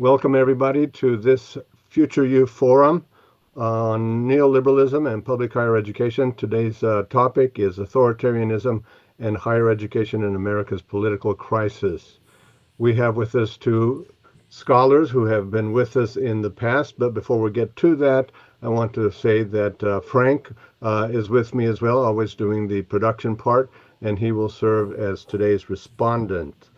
Welcome, everybody, to this Future You Forum on neoliberalism and public higher education. Today's topic is authoritarianism and higher education in America's political crisis. We have with us two scholars who have been with us in the past, but before we get to that, I want to say that Frank is with me as well, always doing the production part, and he will serve as today's respondent.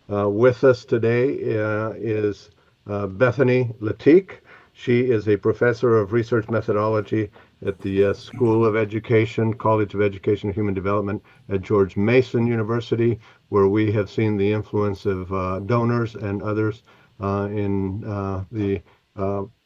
With us today is Bethany Letiecq. She is a professor of research methodology at the School of Education, College of Education and Human Development at George Mason University, where we have seen the influence of donors and others in the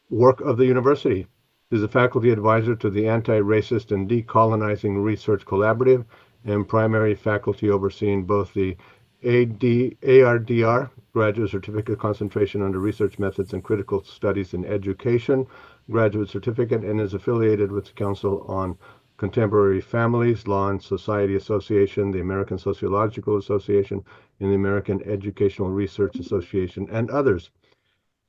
work of the university. She's a faculty advisor to the Anti-Racist and Decolonizing Research Collaborative and primary faculty overseeing both the ARDR, Graduate Certificate Concentration under Research Methods and Critical Studies in Education, Graduate Certificate, and is affiliated with the Council on Contemporary Families, Law and Society Association, the American Sociological Association, and the American Educational Research Association, and others.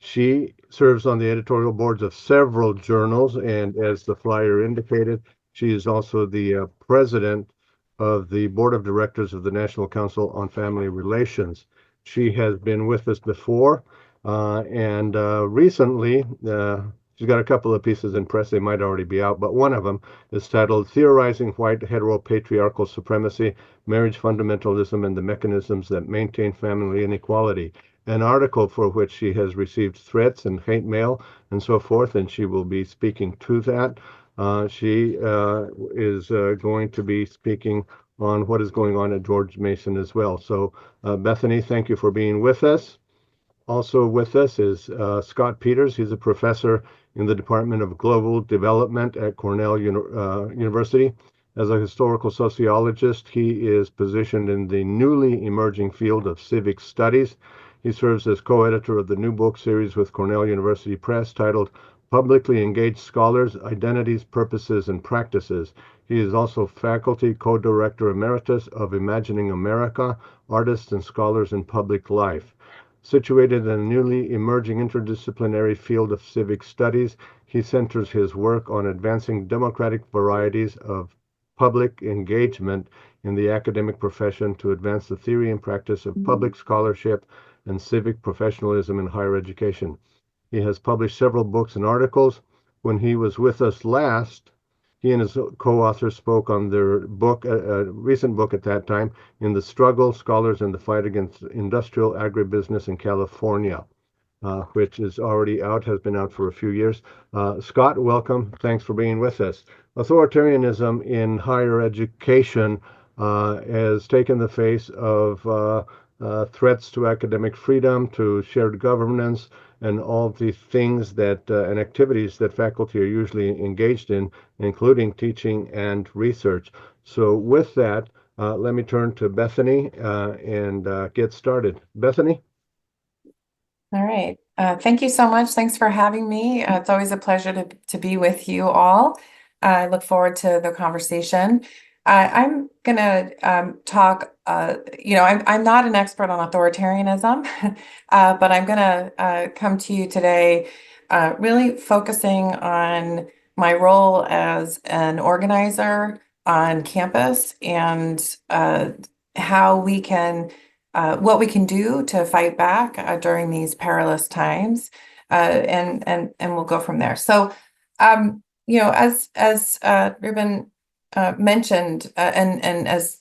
She serves on the editorial boards of several journals, and as the flyer indicated, she is also the president of the board of directors of the National Council on Family Relations. She has been with us before, and recently, she's got a couple of pieces in press. They might already be out, but one of them is titled Theorizing White Heteropatriarchal Supremacy, Marriage Fundamentalism, and the Mechanisms That Maintain Family Inequality, an article for which she has received threats and hate mail and so forth, and she will be speaking to that. She is going to be speaking on what is going on at George Mason as well. So, Bethany, thank you for being with us. Also with us is Scott Peters. He's a professor in the Department of Global Development at Cornell University. As a historical sociologist, he is positioned in the newly emerging field of civic studies. He serves as co-editor of the new book series with Cornell University Press titled Publicly Engaged Scholars, Identities, Purposes, and Practices. He is also faculty co-director emeritus of Imagining America, Artists and Scholars in Public Life. Situated in the newly emerging interdisciplinary field of civic studies, he centers his work on advancing democratic varieties of public engagement in the academic profession to advance the theory and practice of public scholarship and civic professionalism in higher education. He has published several books and articles. When he was with us last, he and his co-authors spoke on their book, a recent book at that time, In the Struggle, Scholars and the Fight Against Industrial Agribusiness in California, which is already out, has been out for a few years. Scott, welcome. Thanks for being with us. Authoritarianism in higher education has taken the face of threats to academic freedom, to shared governance, and all the things that and activities that faculty are usually engaged in, including teaching and research. So with that, let me turn to Bethany and get started. Bethany? All right. Thank you so much. Thanks for having me. It's always a pleasure to be with you all. I look forward to the conversation. I'm going to talk, I'm not an expert on authoritarianism, but I'm going to come to you today really focusing on my role as an organizer on campus and how we can what we can do to fight back during these perilous times, and we'll go from there. So, as Ruben mentioned, and as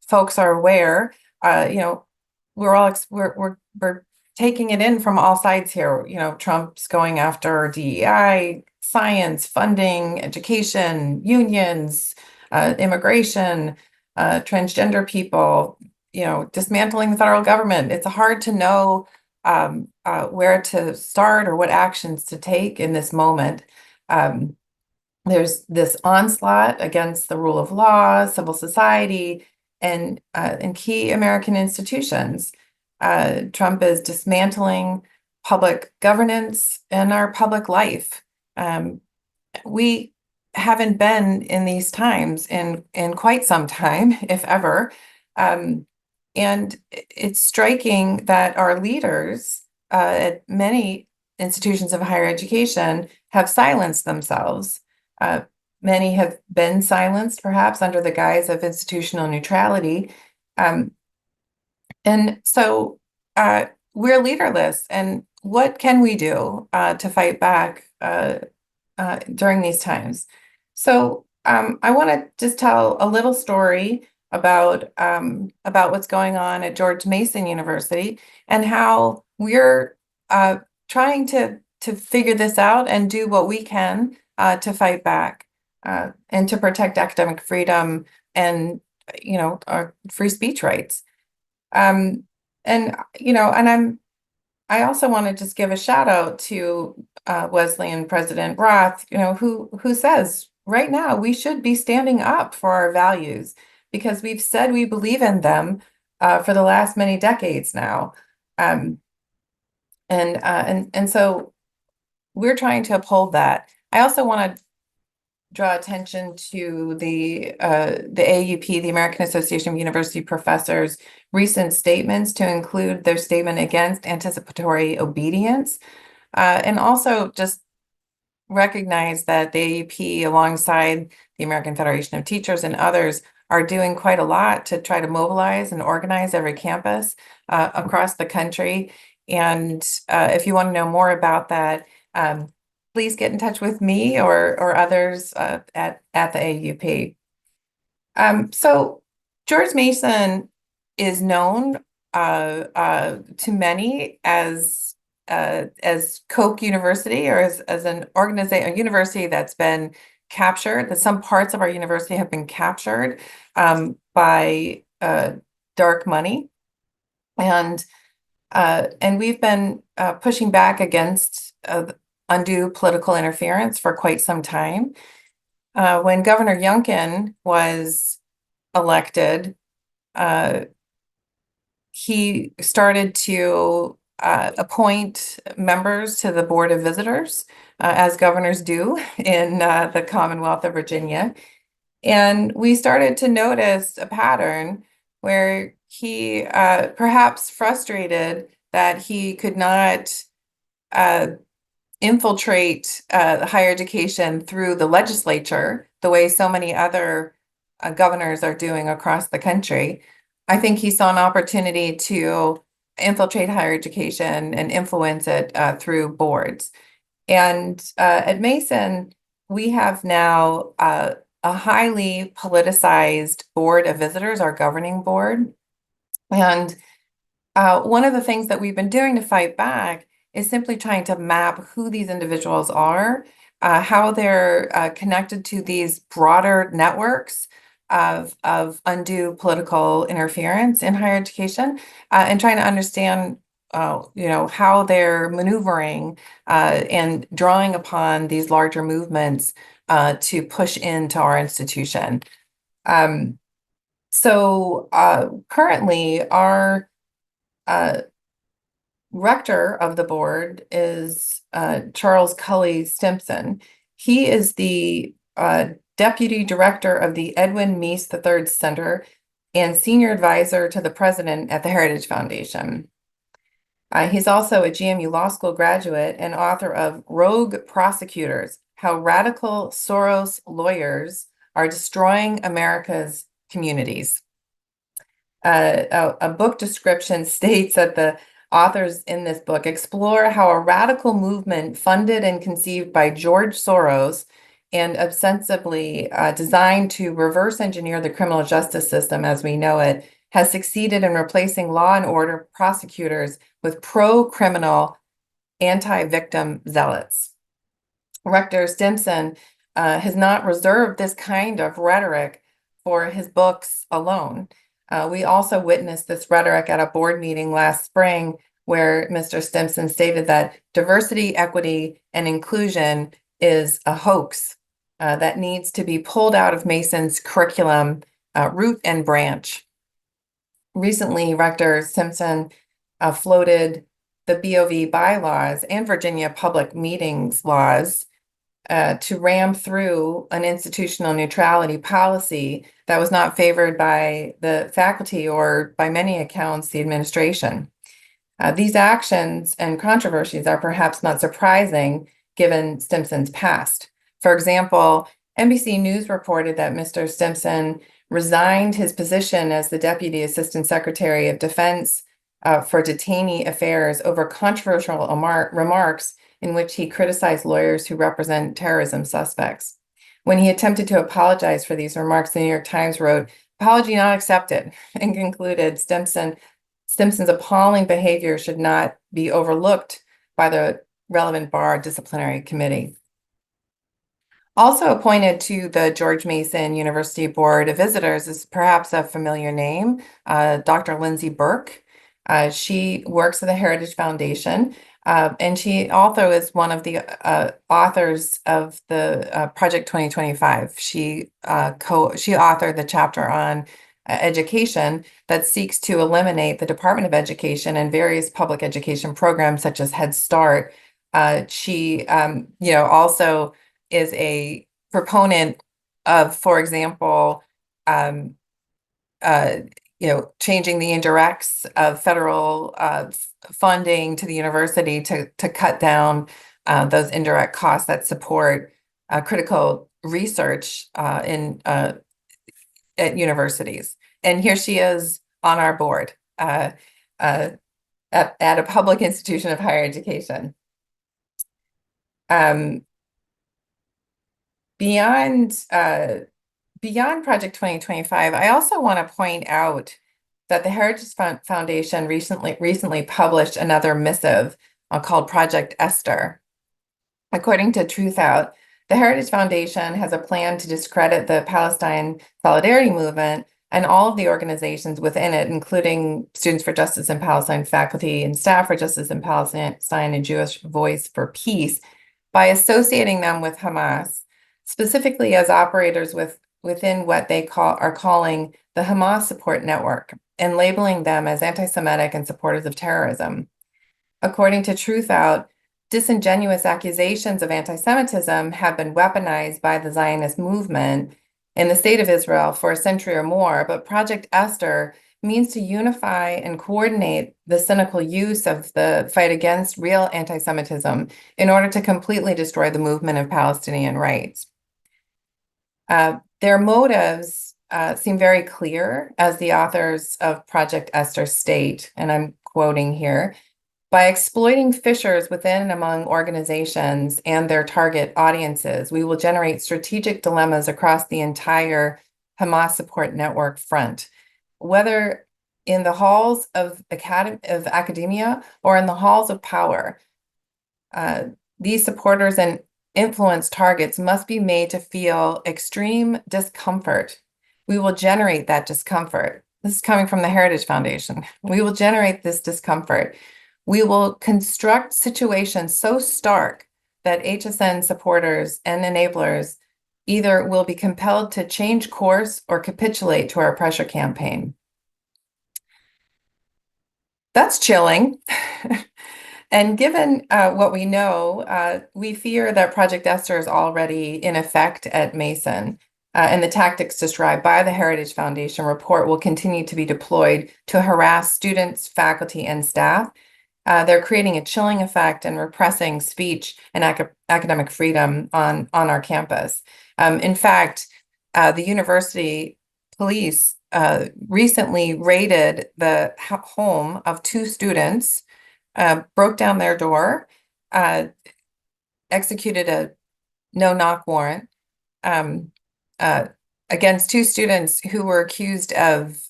folks are aware, we're taking it in from all sides here. Trump's going after DEI, science, funding, education, unions, immigration, transgender people. Dismantling the federal government. It's hard to know where to start or what actions to take in this moment. There's this onslaught against the rule of law, civil society, and key American institutions. Trump is dismantling public governance and our public life. We haven't been in these times in quite some time, if ever. And it's striking that our leaders at many institutions of higher education have silenced themselves. Many have been silenced, perhaps under the guise of institutional neutrality. And so we're leaderless. And what can we do to fight back during these times? So I want to just tell a little story about what's going on at George Mason University and how we're trying to figure this out and do what we can to fight back and to protect academic freedom and our free speech rights. And I also want to just give a shout out to Wesleyan President Roth, who says right now we should be standing up for our values because we've said we believe in them for the last many decades now. And so we're trying to uphold that. I also want to draw attention to the AUP, the American Association of University Professors, recent statements to include their statement against anticipatory obedience, and also just recognize that the AUP, alongside the American Federation of Teachers and others, are doing quite a lot to try to mobilize and organize every campus across the country. And if you want to know more about that, please get in touch with me or others at the AUP. So George Mason is known to many as Koch University, or as an organization, a university that's been captured, that some parts of our university have been captured by dark money. And we've been pushing back against undue political interference for quite some time. When Governor Youngkin was elected, he started to appoint members to the Board of Visitors, as governors do in the Commonwealth of Virginia. And we started to notice a pattern where he, perhaps frustrated that he could not infiltrate higher education through the legislature the way so many other governors are doing across the country. I think he saw an opportunity to infiltrate higher education and influence it through boards. And at Mason, we have now a highly politicized board of visitors, our governing board. And one of the things that we've been doing to fight back is simply trying to map who these individuals are, how they're connected to these broader networks of undue political interference in higher education, and trying to understand how they're maneuvering and drawing upon these larger movements to push into our institution. So currently, our rector of the board is Charles Cully Stimson. He is the deputy director of the Edwin Meese III Center and senior advisor to the president at the Heritage Foundation. He's also a GMU Law School graduate and author of Rogue Prosecutors: How Radical Soros Lawyers Are Destroying America's Communities. A book description states that the authors in this book explore how a radical movement funded and conceived by George Soros and ostensibly designed to reverse engineer the criminal justice system as we know it has succeeded in replacing law and order prosecutors with pro-criminal, anti-victim zealots. Rector Stimson has not reserved this kind of rhetoric for his books alone. We also witnessed this rhetoric at a board meeting last spring where Mr. Stimson stated that diversity, equity, and inclusion is a hoax that needs to be pulled out of Mason's curriculum, root and branch. Recently, Rector Stimson floated the BOV bylaws and Virginia public meetings laws to ram through an institutional neutrality policy that was not favored by the faculty or, by many accounts, the administration. These actions and controversies are perhaps not surprising given Stimson's past. For example, NBC News reported that Mr. Stimson resigned his position as the Deputy Assistant Secretary of Defense for detainee affairs over controversial remarks in which he criticized lawyers who represent terrorism suspects. When he attempted to apologize for these remarks, the New York Times wrote, "Apology not accepted," and concluded Stimson's appalling behavior should not be overlooked by the relevant bar disciplinary committee. Also appointed to the George Mason University Board of Visitors is perhaps a familiar name, Dr. Lindsay Burke. She works at the Heritage Foundation, and she also is one of the authors of the Project 2025. She authored the chapter on education that seeks to eliminate the Department of Education and various public education programs such as Head Start. She also is a proponent of, for example, changing the indirects of federal funding to the university to cut down those indirect costs that support critical research at universities. And here she is on our board at a public institution of higher education. Beyond Project 2025, I also want to point out that the Heritage Foundation recently published another missive called Project Esther. According to Truthout, the Heritage Foundation has a plan to discredit the Palestine Solidarity Movement and all of the organizations within it, including Students for Justice in Palestine, Faculty and Staff for Justice in Palestine, and Jewish Voice for Peace, by associating them with Hamas, specifically as operators within what they are calling the Hamas Support Network, and labeling them as anti-Semitic and supporters of terrorism. According to Truthout, disingenuous accusations of anti-Semitism have been weaponized by the Zionist movement in the state of Israel for a century or more, but Project Esther means to unify and coordinate the cynical use of the fight against real anti-Semitism in order to completely destroy the movement of Palestinian rights. Their motives seem very clear, as the authors of Project Esther state, and I'm quoting here, "By exploiting fissures within and among organizations and their target audiences, we will generate strategic dilemmas across the entire Hamas support network front, whether in the halls of academia or in the halls of power. These supporters and influence targets must be made to feel extreme discomfort. We will generate that discomfort." This is coming from the Heritage Foundation. "We will generate this discomfort. We will construct situations so stark that HSN supporters and enablers either will be compelled to change course or capitulate to our pressure campaign." That's chilling. And given what we know, we fear that Project Esther is already in effect at Mason, and the tactics described by the Heritage Foundation report will continue to be deployed to harass students, faculty, and staff. They're creating a chilling effect and repressing speech and academic freedom on our campus. In fact, the university police recently raided the home of two students, broke down their door, executed a no-knock warrant against two students who were accused of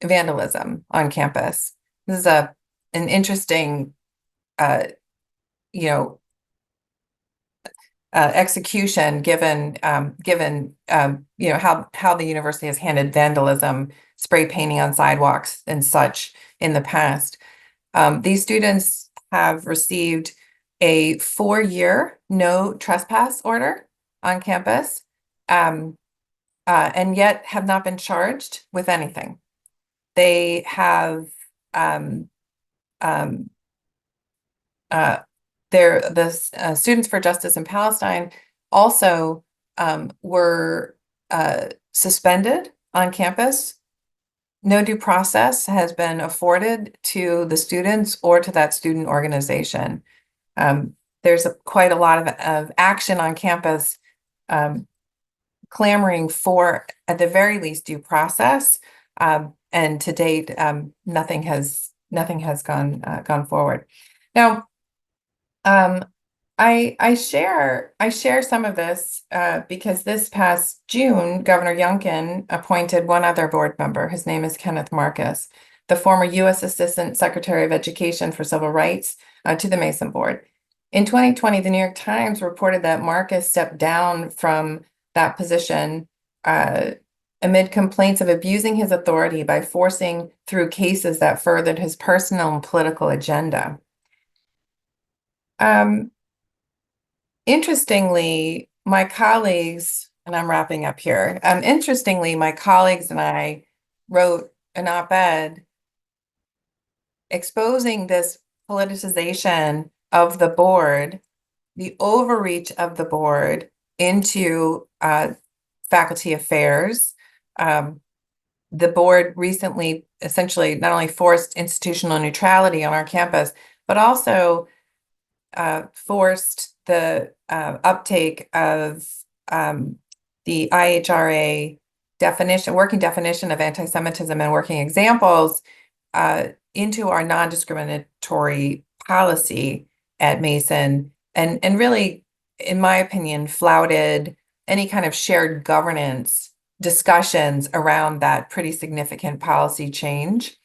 vandalism on campus. This is an interesting, execution given how the university has handled vandalism, spray painting on sidewalks and such in the past. These students have received a 4-year no trespass order on campus, and yet have not been charged with anything. They have the Students for Justice in Palestine also were suspended on campus no due process has been afforded to the students or to that student organization. There's quite a lot of action on campus clamoring for, at the very least, due process. And to date, nothing has gone forward. Now, I share some of this because this past June, Governor Youngkin appointed one other board member. His name is Kenneth Marcus, the former U.S. Assistant Secretary of Education for Civil Rights, to the Mason Board. In 2020, the New York Times reported that Marcus stepped down from that position amid complaints of abusing his authority by forcing through cases that furthered his personal and political agenda. Interestingly, my colleagues, and I'm wrapping up here, interestingly, my colleagues and I wrote an op-ed exposing this politicization of the board, the overreach of the board into faculty affairs. The board recently essentially not only forced institutional neutrality on our campus, but also forced the uptake of the IHRA working definition of anti-Semitism and working examples into our non-discriminatory policy at Mason, and really, in my opinion, flouted any kind of shared governance discussions around that pretty significant policy change.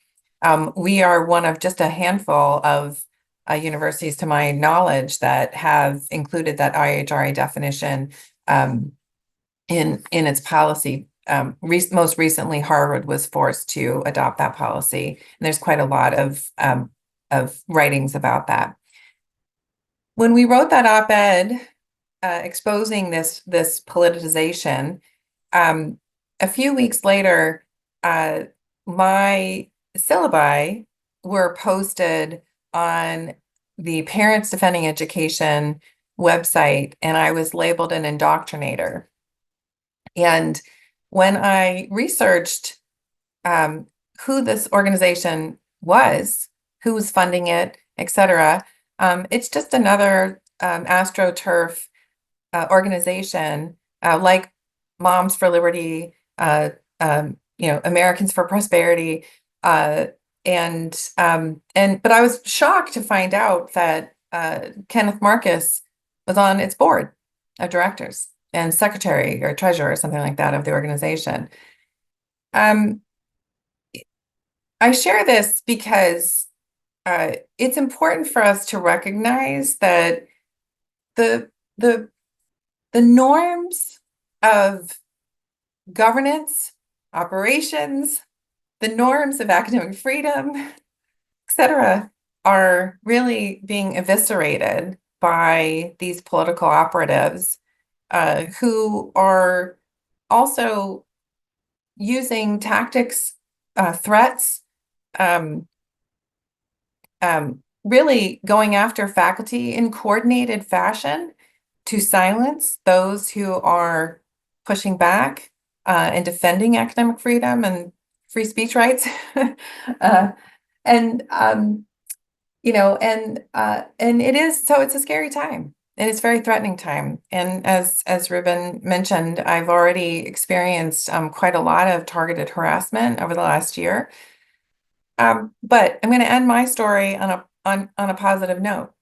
We are one of just a handful of universities, to my knowledge, that have included that IHRA definition in its policy. Most recently, Harvard was forced to adopt that policy, and there's quite a lot of writings about that. When we wrote that op-ed exposing this politicization, a few weeks later, my syllabi were posted on the Parents Defending Education website, and I was labeled an indoctrinator. And when I researched who this organization was, who was funding it, etc., it's just another AstroTurf organization like Moms for Liberty, Americans for Prosperity, but I was shocked to find out that Kenneth Marcus was on its board of directors and secretary or treasurer or something like that of the organization. I share this because it's important for us to recognize that the norms of governance, operations, the norms of academic freedom, etc., are really being eviscerated by these political operatives who are also using tactics, threats, really going after faculty in coordinated fashion to silence those who are pushing back and defending academic freedom and free speech rights. And it is, so it's a scary time, and it's a very threatening time. And as Ruben mentioned, I've already experienced quite a lot of targeted harassment over the last year. But I'm going to end my story on a positive note,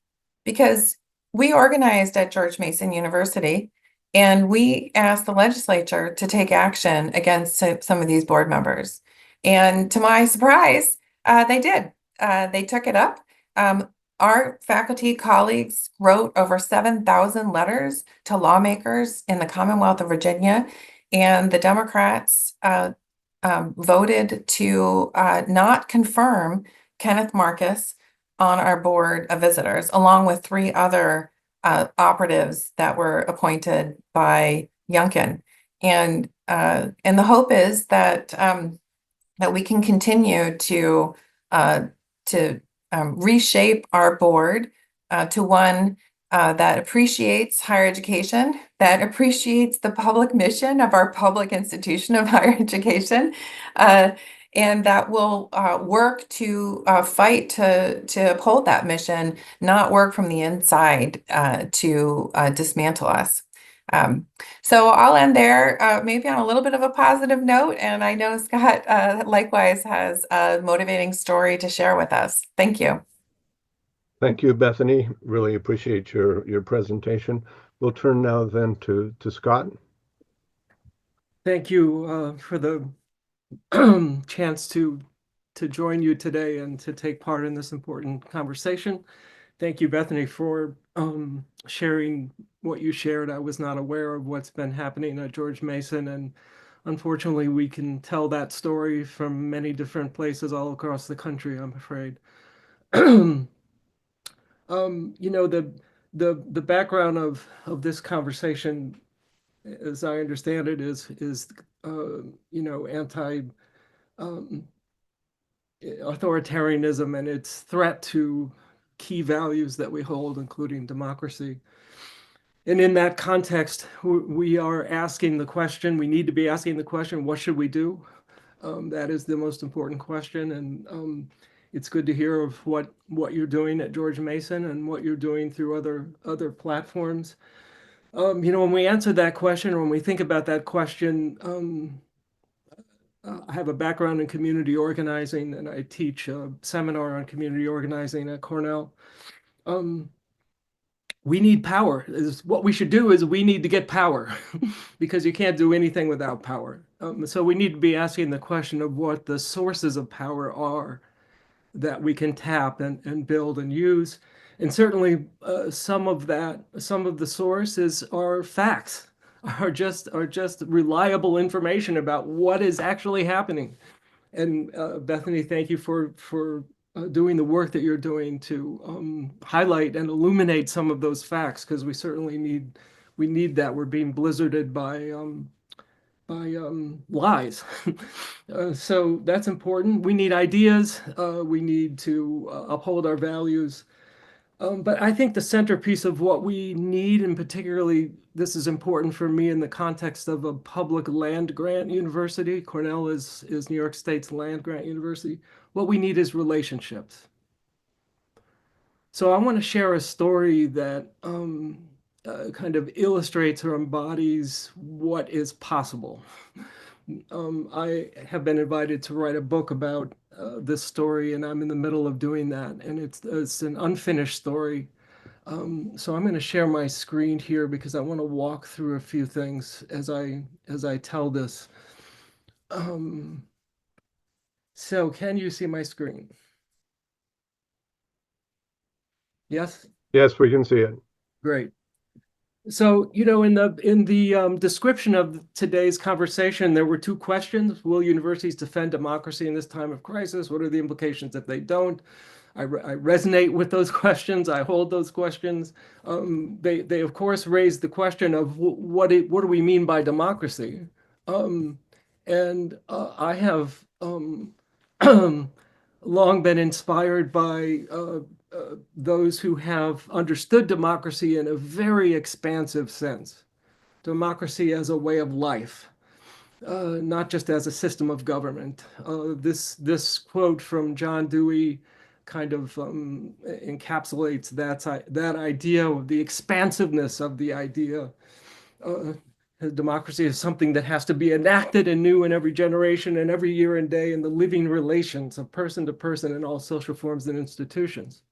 because we organized at George Mason University, and we asked the legislature to take action against some of these board members. And to my surprise, they did. They took it up. Our faculty colleagues wrote over 7,000 letters to lawmakers in the Commonwealth of Virginia, and the Democrats voted to not confirm Kenneth Marcus on our board of visitors, along with 3 other operatives that were appointed by Youngkin. And the hope is that that we can continue to reshape our board to one that appreciates higher education, that appreciates the public mission of our public institution of higher education, and that will work to fight to uphold that mission, not work from the inside to dismantle us. So I'll end there, maybe on a little bit of a positive note. And I know Scott likewise has a motivating story to share with us. Thank you. Thank you, Bethany. Really appreciate your presentation. We'll turn now then to Scott. Thank you for the chance to join you today and to take part in this important conversation. Thank you, Bethany, for sharing what you shared. I was not aware of what's been happening at George Mason, and unfortunately, we can tell that story from many different places all across the country, I'm afraid. You know, the background of this conversation, as I understand it, is you know, anti authoritarianism and its threat to key values that we hold, including democracy. And in that context, we are asking the question, we need to be asking the question, what should we do? That is the most important question. And it's good to hear of what you're doing at George Mason and what you're doing through other platforms. You know, when we answer that question, or when we think about that question, I have a background in community organizing, and I teach a seminar on community organizing at Cornell. We need power. What we should do is we need to get power because you can't do anything without power. So we need to be asking the question of what the sources of power are that we can tap and build and use. And certainly some of the sources are facts, are just reliable information about what is actually happening. And Bethany, thank you for doing the work that you're doing to highlight and illuminate some of those facts, because we certainly need that. We're being blizzarded by lies. So that's important. We need ideas. We need to uphold our values. But I think the centerpiece of what we need, and particularly this is important for me in the context of a public land grant university. Cornell is New York State's land grant university. What we need is relationships. So I want to share a story that kind of illustrates or embodies what is possible. I have been invited to write a book about this story, and I'm in the middle of doing that. And it's an unfinished story. So I'm going to share my screen here because I want to walk through a few things as I tell this. So can you see my screen? Yes? Yes, we can see it. Great. So, you know, in the description of today's conversation, there were two questions. Will universities defend democracy in this time of crisis? What are the implications if they don't? I resonate with those questions. I hold those questions. They of course raise the question of what do we mean by democracy? And I have long been inspired by those who have understood democracy in a very expansive sense. Democracy as a way of life, not just as a system of government. This quote from John Dewey kind of encapsulates that idea of the expansiveness of the idea. Democracy is something that has to be enacted anew in every generation and every year and day in the living relations of person to person in all social forms and institutions.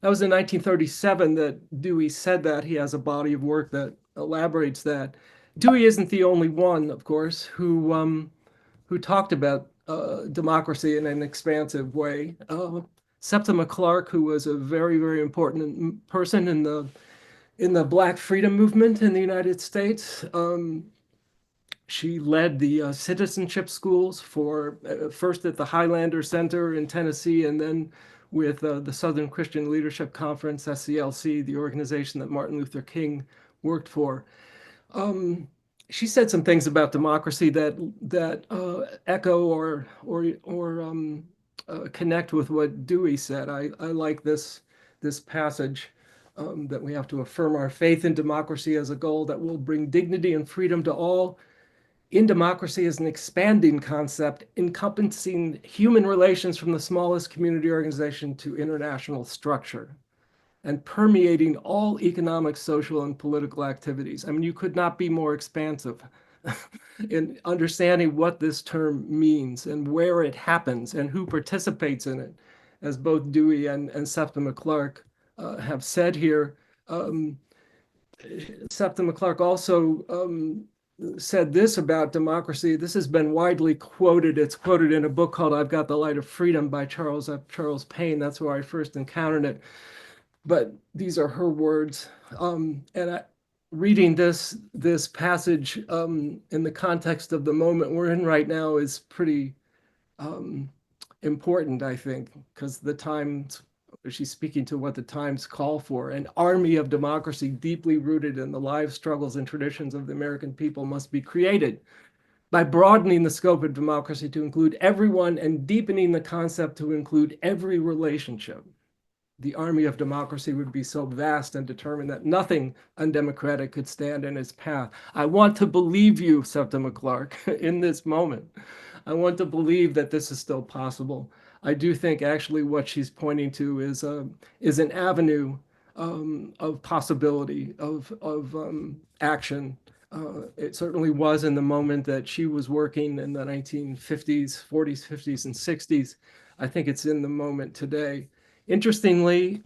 That was in 1937 that Dewey said that. He has a body of work that elaborates that. Dewey isn't the only one, of course, who talked about democracy in an expansive way. Septima Clark, who was a very, very important person in the Black freedom movement in the United States. She led the citizenship schools for first at the Highlander Center in Tennessee, and then with the Southern Christian Leadership Conference, SCLC, the organization that Martin Luther King worked for. She said some things about democracy that echo or connect with what Dewey said. I like this passage. That we have to affirm our faith in democracy as a goal that will bring dignity and freedom to all, in democracy is an expanding concept encompassing human relations from the smallest community organization to international structure and permeating all economic, social, and political activities. I mean, you could not be more expansive in understanding what this term means and where it happens and who participates in it. As both Dewey and Septima Clark have said here, Septima Clark also said this about democracy. This has been widely quoted. It's quoted in a book called I've Got the Light of Freedom by Charles Payne. That's where I first encountered it. But these are her words. Reading this passage in the context of the moment we're in right now is pretty important, I think, because the times, she's speaking to what the times call for. An army of democracy deeply rooted in the lives, struggles, and traditions of the American people must be created by broadening the scope of democracy to include everyone and deepening the concept to include every relationship. The army of democracy would be so vast and determined that nothing undemocratic could stand in its path. I want to believe you, Septima Clark, in this moment. I want to believe that this is still possible. I do think actually what she's pointing to is an avenue of possibility, of action. It certainly was in the moment that she was working in the 1950s, 40s, 50s, and 60s. I think it's in the moment today. Interestingly,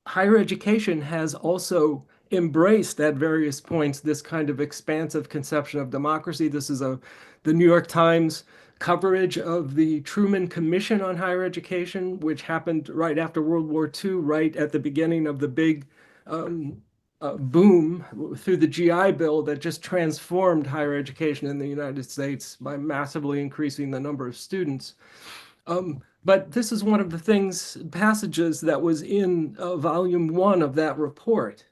higher education has also embraced at various points this kind of expansive conception of democracy. This is the New York Times coverage of the Truman Commission on Higher Education, which happened right after World War II, right at the beginning of the big boom through the GI Bill that just transformed higher education in the United States by massively increasing the number of students. But this is one of the passages that was in volume 1 of that report.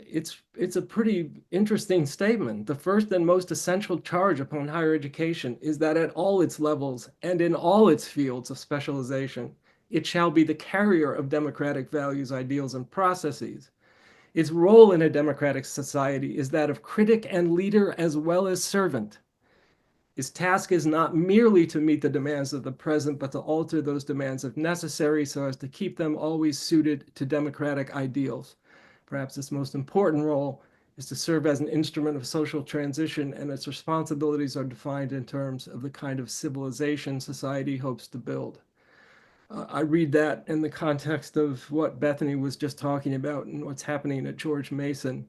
It's a pretty interesting statement. The first and most essential charge upon higher education is that at all its levels and in all its fields of specialization, it shall be the carrier of democratic values, ideals, and processes. Its role in a democratic society is that of critic and leader as well as servant. His task is not merely to meet the demands of the present, but to alter those demands if necessary so as to keep them always suited to democratic ideals. Perhaps its most important role is to serve as an instrument of social transition, and its responsibilities are defined in terms of the kind of civilization society hopes to build. I read that in the context of what Bethany was just talking about and what's happening at George Mason.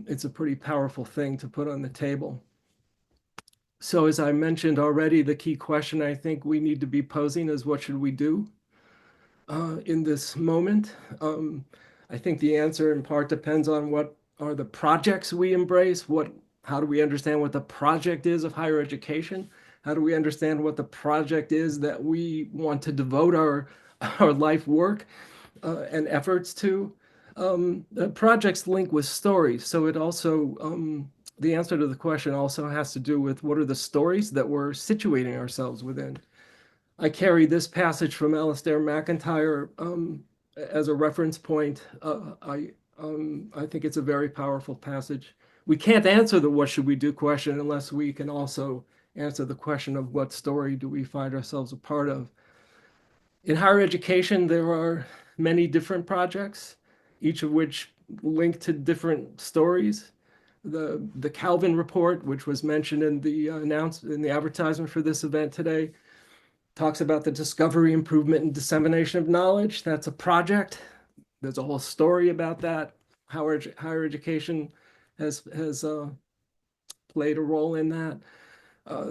It's a pretty powerful thing to put on the table. So as I mentioned already, the key question I think we need to be posing is what should we do in this moment? I think the answer in part depends on what are the projects we embrace, how do we understand what the project is of higher education? How do we understand what the project is that we want to devote our life work and efforts to? Projects link with stories, so it also the answer to the question also has to do with what are the stories that we're situating ourselves within. I carry this passage from Alistair MacIntyre as a reference point. I think it's a very powerful passage. We can't answer the what should we do question unless we can also answer the question of what story do we find ourselves a part of. In higher education, there are many different projects, each of which link to different stories. The Kalven Report, which was mentioned in the advertisement for this event today, talks about the discovery, improvement, and dissemination of knowledge. That's a project. There's a whole story about that. Higher education has played a role in that.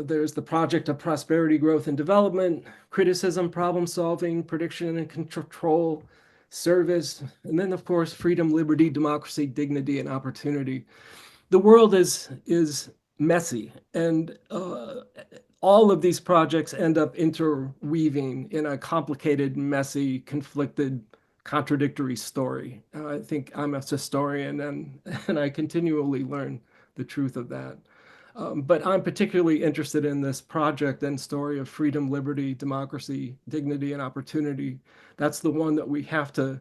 There's the project of prosperity, growth, and development, criticism, problem solving, prediction and control, service, and then of course, freedom, liberty, democracy, dignity, and opportunity. The world is messy, and all of these projects end up interweaving in a complicated, messy, conflicted, contradictory story. I think I'm a historian, and I continually learn the truth of that. But I'm particularly interested in this project and story of freedom, liberty, democracy, dignity, and opportunity. That's the one that we have to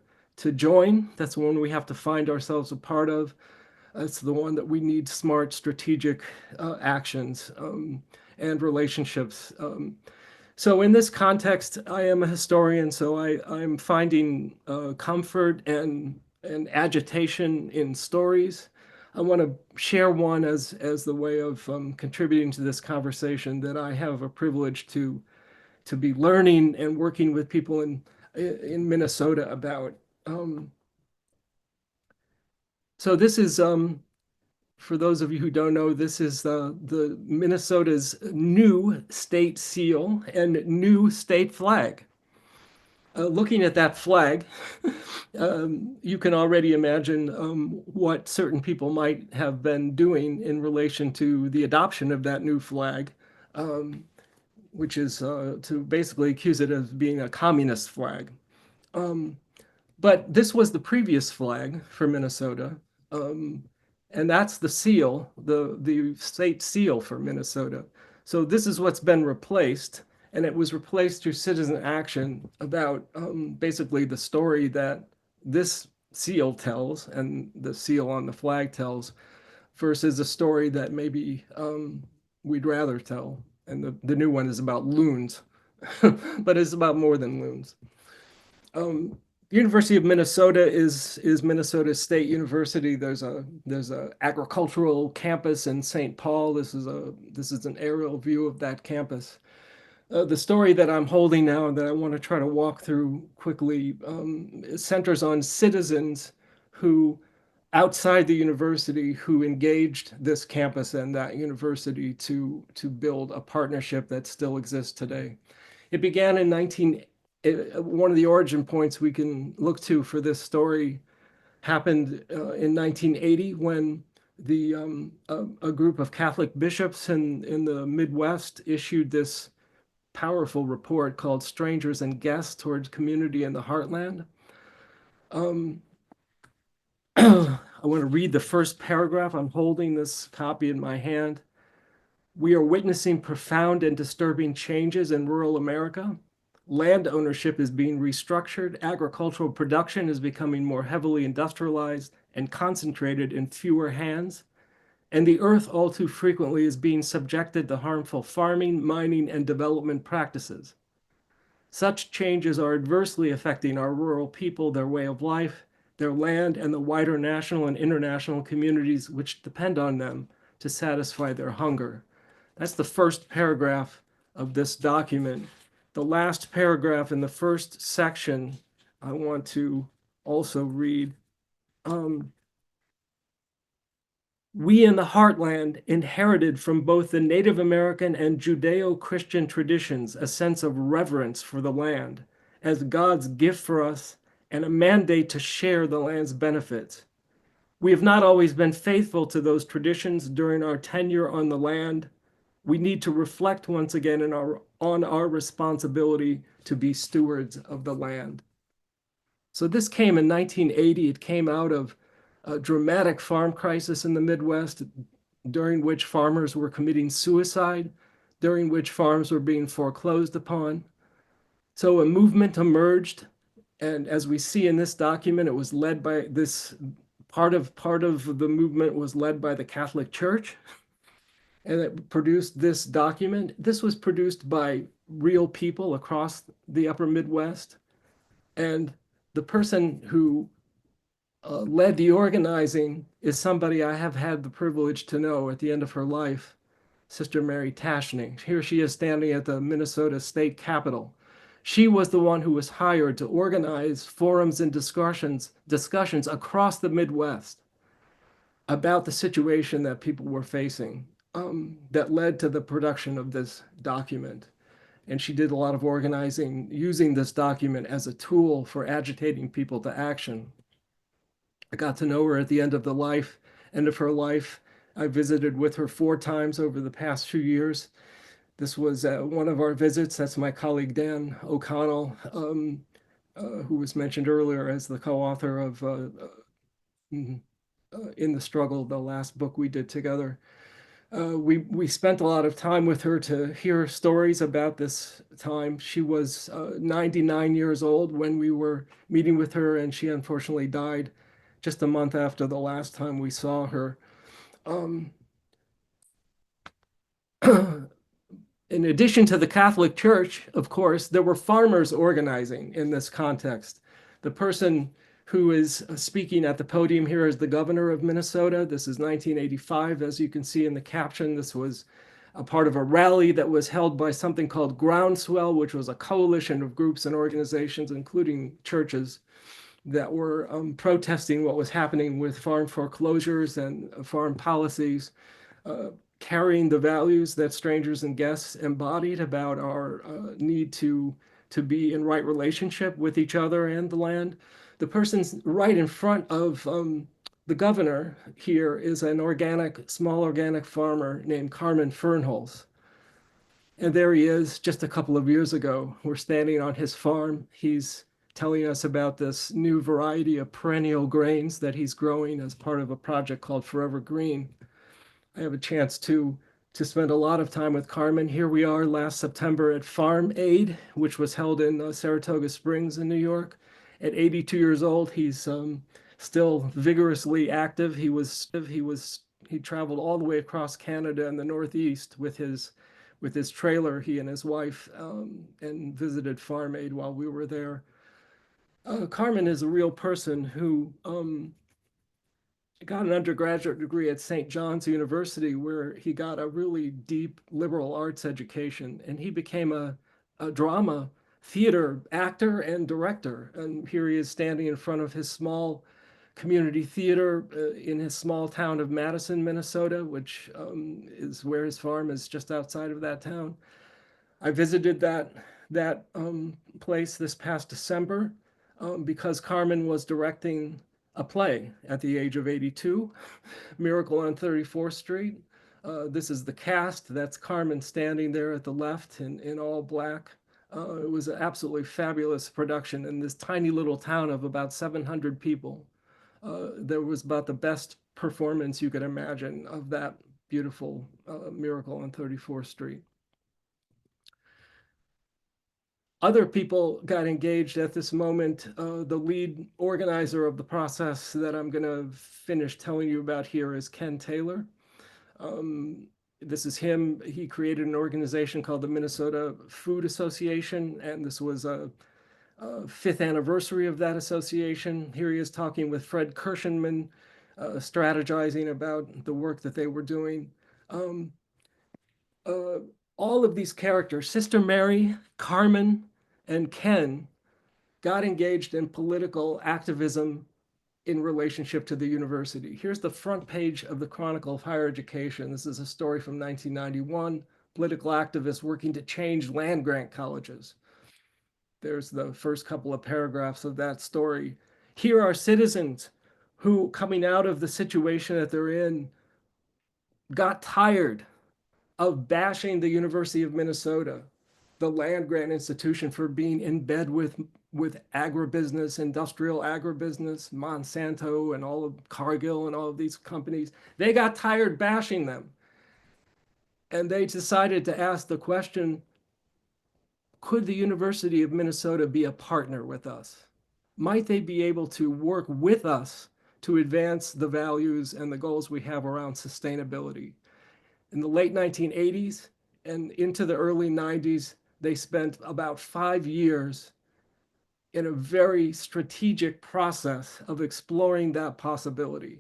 join. That's the one we have to find ourselves a part of. It's the one that we need smart strategic actions and relationships. So in this context, I am a historian, so I'm finding comfort and agitation in stories. I want to share one as the way of contributing to this conversation that I have a privilege to be learning and working with people in Minnesota about. So this is for those of you who don't know, this is the Minnesota's new state seal and new state flag. Looking at that flag, you can already imagine what certain people might have been doing in relation to the adoption of that new flag, which is to basically accuse it of being a communist flag. But this was the previous flag for Minnesota. And that's the seal, the state seal for Minnesota. So this is what's been replaced, and it was replaced through citizen action about basically the story that this seal tells and the seal on the flag tells versus a story that maybe we'd rather tell. And the new one is about loons, but it's about more than loons. The University of Minnesota is Minnesota State University. There's a agricultural campus in St. Paul. This is an aerial view of that campus. The story that I'm holding now that I want to try to walk through quickly centers on citizens who outside the university who engaged this campus and that university to build a partnership that still exists today. It began in one of the origin points we can look to for this story happened in 1980 when a group of Catholic bishops in the Midwest issued this powerful report called Strangers and Guests Towards Community in the Heartland. I want to read the first paragraph. I'm holding this copy in my hand. We are witnessing profound and disturbing changes in rural America. Land ownership is being restructured. Agricultural production is becoming more heavily industrialized and concentrated in fewer hands. And the earth all too frequently is being subjected to harmful farming, mining, and development practices. Such changes are adversely affecting our rural people, their way of life, their land, and the wider national and international communities which depend on them to satisfy their hunger. That's the first paragraph of this document. The last paragraph in the first section, I want to also read. We in the heartland inherited from both the Native American and Judeo-Christian traditions a sense of reverence for the land as God's gift for us and a mandate to share the land's benefits. We have not always been faithful to those traditions during our tenure on the land. We need to reflect once again on our responsibility to be stewards of the land. So this came in 1980. It came out of a dramatic farm crisis in the Midwest, during which farmers were committing suicide, during which farms were being foreclosed upon. So a movement emerged, and as we see in this document, it was led by this part of the movement was led by the Catholic Church, and it produced this document. This was produced by real people across the upper Midwest, and the person who led the organizing is somebody I have had the privilege to know at the end of her life, Sister Mary Tashning. Here she is standing at the Minnesota State Capitol. She was the one who was hired to organize forums and discussions across the Midwest about the situation that people were facing that led to the production of this document. And she did a lot of organizing using this document as a tool for agitating people to action. I got to know her at the end of her life. I visited with her 4 times over the past few years. This was one of our visits. That's my colleague, Dan O'Connell, who was mentioned earlier as the co-author of In the Struggle, the last book we did together. We spent a lot of time with her to hear stories about this time. She was 99 years old when we were meeting with her, and she unfortunately died just a month after the last time we saw her. Um, in addition to the Catholic Church, of course, there were farmers organizing in this context. The person who is speaking at the podium here is the governor of Minnesota. This is 1985, as you can see in the caption. This was a part of a rally that was held by something called Groundswell, which was a coalition of groups and organizations, including churches, that were protesting what was happening with farm foreclosures and farm policies, carrying the values that strangers and guests embodied about our need to be in right relationship with each other and the land. The person right in front of the governor here is an small organic farmer named Carmen Fernholz. And there he is just a couple of years ago. We're standing on his farm. He's telling us about this new variety of perennial grains that he's growing as part of a project called Forever Green. I have a chance to spend a lot of time with Carmen. Here we are last September at Farm Aid, which was held in Saratoga Springs in New York. At 82 years old, he's still vigorously active. He traveled all the way across Canada and the Northeast with his trailer, he and his wife, and visited Farm Aid while we were there. Carmen is a real person who got an undergraduate degree at St. John's University, where he got a really deep liberal arts education, and he became a drama theater actor and director. And here he is standing in front of his small community theater in his small town of Madison, Minnesota, which is where his farm is, just outside of that town. I visited that place this past December because Carmen was directing a play at the age of 82, Miracle on 34th Street. This is the cast. That's Carmen standing there at the left in all black. It was an absolutely fabulous production in this tiny little town of about 700 people. There was about the best performance you could imagine of that beautiful Miracle on 34th Street. Other people got engaged at this moment. The lead organizer of the process that I'm going to finish telling you about here is Ken Taylor. This is him. He created an organization called the Minnesota Food Association, and this was a 5th anniversary of that association. Here he is talking with Fred Kirshenman, strategizing about the work that they were doing. All of these characters, Sister Mary, Carmen, and Ken, got engaged in political activism in relationship to the university. Here's the front page of the Chronicle of Higher Education. This is a story from 1991, political activists working to change land-grant colleges. There's the first couple of paragraphs of that story. Here are citizens who, coming out of the situation that they're in, got tired of bashing the University of Minnesota, the land-grant institution, for being in bed with agribusiness, industrial agribusiness, Monsanto and all of Cargill and all of these companies. They got tired bashing them. And they decided to ask the question, could the University of Minnesota be a partner with us? Might they be able to work with us to advance the values and the goals we have around sustainability? In the late 1980s and into the early 90s, they spent about 5 years in a very strategic process of exploring that possibility.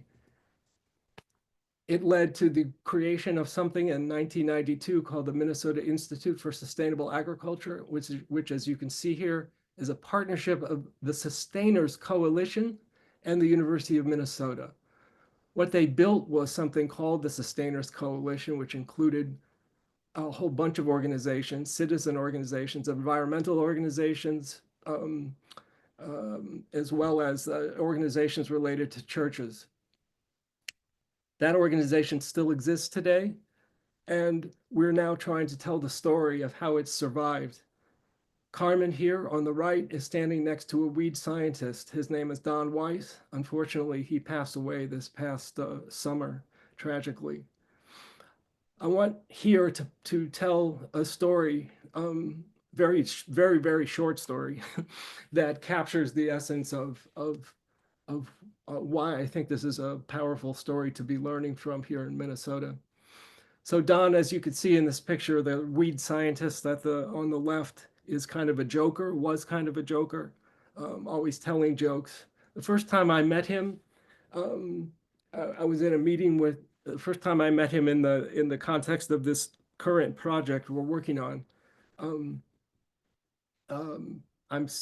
It led to the creation of something in 1992 called the Minnesota Institute for Sustainable Agriculture, which, as you can see here, is a partnership of the Sustainers Coalition and the University of Minnesota. What they built was something called the Sustainers Coalition, which included a whole bunch of organizations, citizen organizations, environmental organizations, as well as organizations related to churches. That organization still exists today, and we're now trying to tell the story of how it survived. Carmen here on the right is standing next to a weed scientist. His name is Don Weiss. Unfortunately, he passed away this past summer, tragically. I want here to tell a story, very, very, very short story that captures the essence of why I think this is a powerful story to be learning from here in Minnesota. So Don, as you can see in this picture, the weed scientist on the left is kind of a joker, was kind of a joker, always telling jokes. The first time I met him, I was in a meeting with, the first time I met him in the context of this current project we're working on.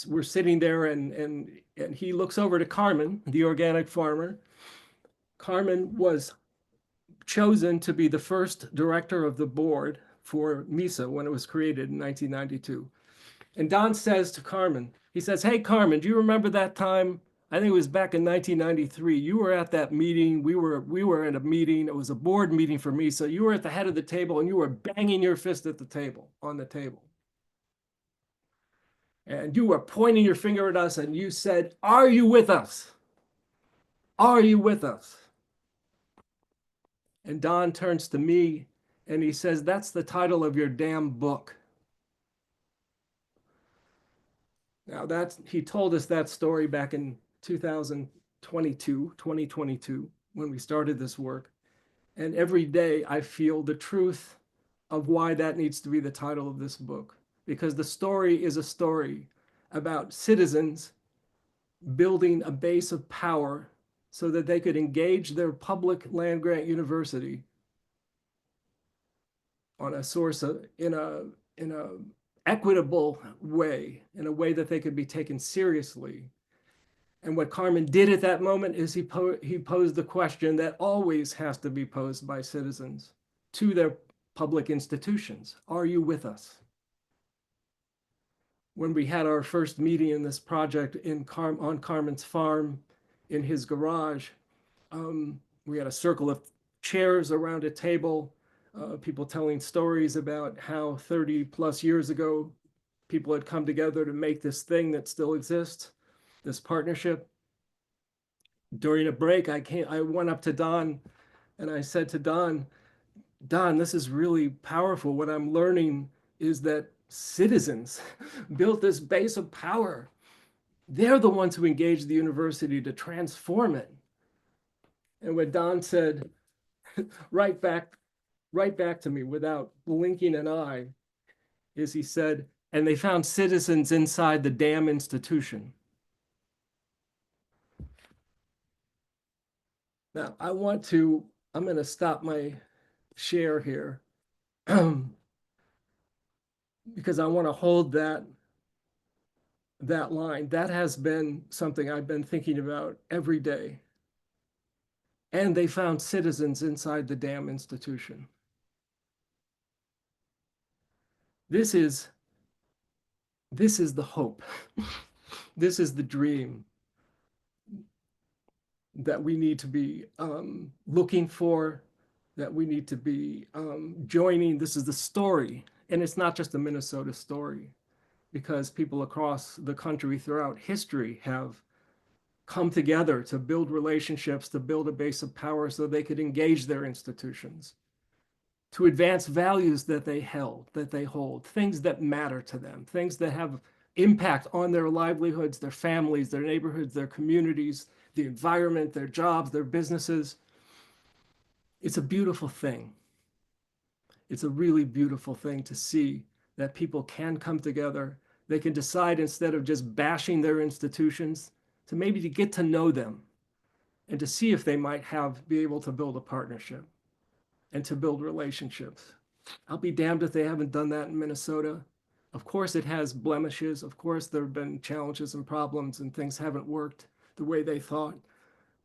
We're sitting there and he looks over to Carmen, the organic farmer. Carmen was chosen to be the first director of the board for MISA when it was created in 1992. And Don says to Carmen, he says, "Hey, Carmen, do you remember that time? I think it was back in 1993. You were at that meeting. We were at a meeting. It was a board meeting for MISA. You were at the head of the table and you were banging your fist at the table, on the table. And you were pointing your finger at us and you said, 'Are you with us? Are you with us?'" And Don turns to me and he says, "That's the title of your damn book." Now he told us that story back in 2022, when we started this work. And every day I feel the truth of why that needs to be the title of this book. Because the story is a story about citizens building a base of power so that they could engage their public land-grant university on a source of, in a equitable way, in a way that they could be taken seriously. And what Carmen did at that moment is he posed the question that always has to be posed by citizens to their public institutions. Are you with us? When we had our first meeting in this project on Carmen's farm in his garage, we had a circle of chairs around a table, people telling stories about how 30 plus years ago, people had come together to make this thing that still exists, this partnership. During a break, I went up to Don and I said to Don, "Don, this is really powerful. What I'm learning is that citizens built this base of power. They're the ones who engaged the university to transform it." And what Don said right back to me without blinking an eye is he said, "And they found citizens inside the damn institution." Now I'm going to stop my share here because I want to hold that line. That has been something I've been thinking about every day. And they found citizens inside the damn institution. This is the hope. This is the dream that we need to be looking for, that we need to be joining. This is the story. And it's not just a Minnesota story, because people across the country throughout history have come together to build relationships, to build a base of power so they could engage their institutions, to advance values that they hold, things that matter to them, things that have impact on their livelihoods, their families, their neighborhoods, their communities, the environment, their jobs, their businesses. It's a beautiful thing. It's a really beautiful thing to see that people can come together. They can decide, instead of just bashing their institutions, to maybe to get to know them and to see if they might be able to build a partnership and to build relationships. I'll be damned if they haven't done that in Minnesota. Of course, it has blemishes. Of course, there have been challenges and problems and things haven't worked the way they thought.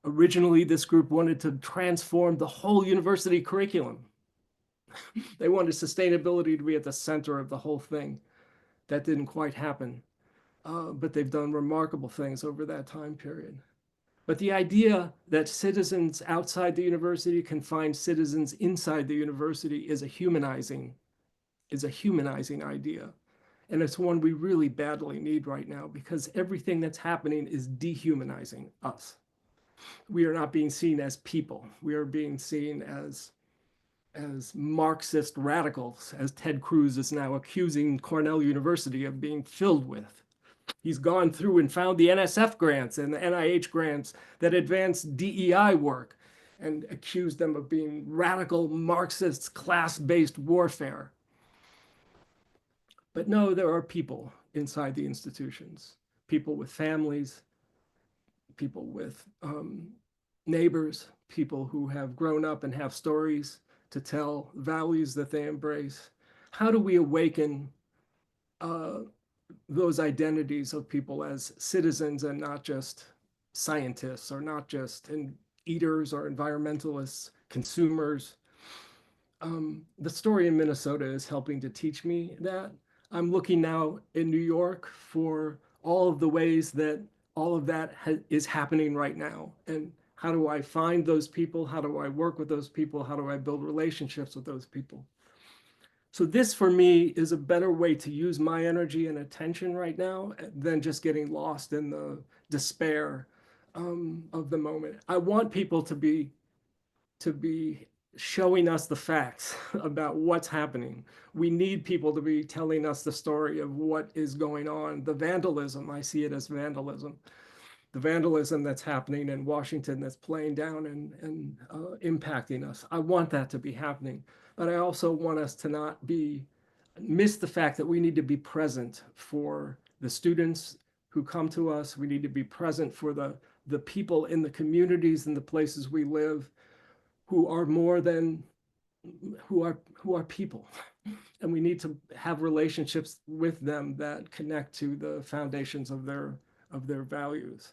Originally, this group wanted to transform the whole university curriculum. They wanted sustainability to be at the center of the whole thing. That didn't quite happen, but they've done remarkable things over that time period. But the idea that citizens outside the university can find citizens inside the university is a humanizing idea. And it's one we really badly need right now, because everything that's happening is dehumanizing us. We are not being seen as people. We are being seen as Marxist radicals, as Ted Cruz is now accusing Cornell University of being filled with. He's gone through and found the NSF grants and the NIH grants that advance DEI work and accused them of being radical Marxist class-based warfare. But no, there are people inside the institutions, people with families, people with neighbors, people who have grown up and have stories to tell, values that they embrace. How do we awaken those identities of people as citizens and not just scientists, or not just eaters or environmentalists, consumers? The story in Minnesota is helping to teach me that. I'm looking now in New York for all of the ways that all of that is happening right now. And how do I find those people? How do I work with those people? How do I build relationships with those people? So this, for me, is a better way to use my energy and attention right now than just getting lost in the despair of the moment. I want people to be showing us the facts about what's happening. We need people to be telling us the story of what is going on. The vandalism, I see it as vandalism. The vandalism that's happening in Washington that's playing down and impacting us. I want that to be happening, but I also want us to not miss the fact that we need to be present for the students who come to us. We need to be present for the people in the communities and the places we live, who are more than who are people, and we need to have relationships with them that connect to the foundations of their values.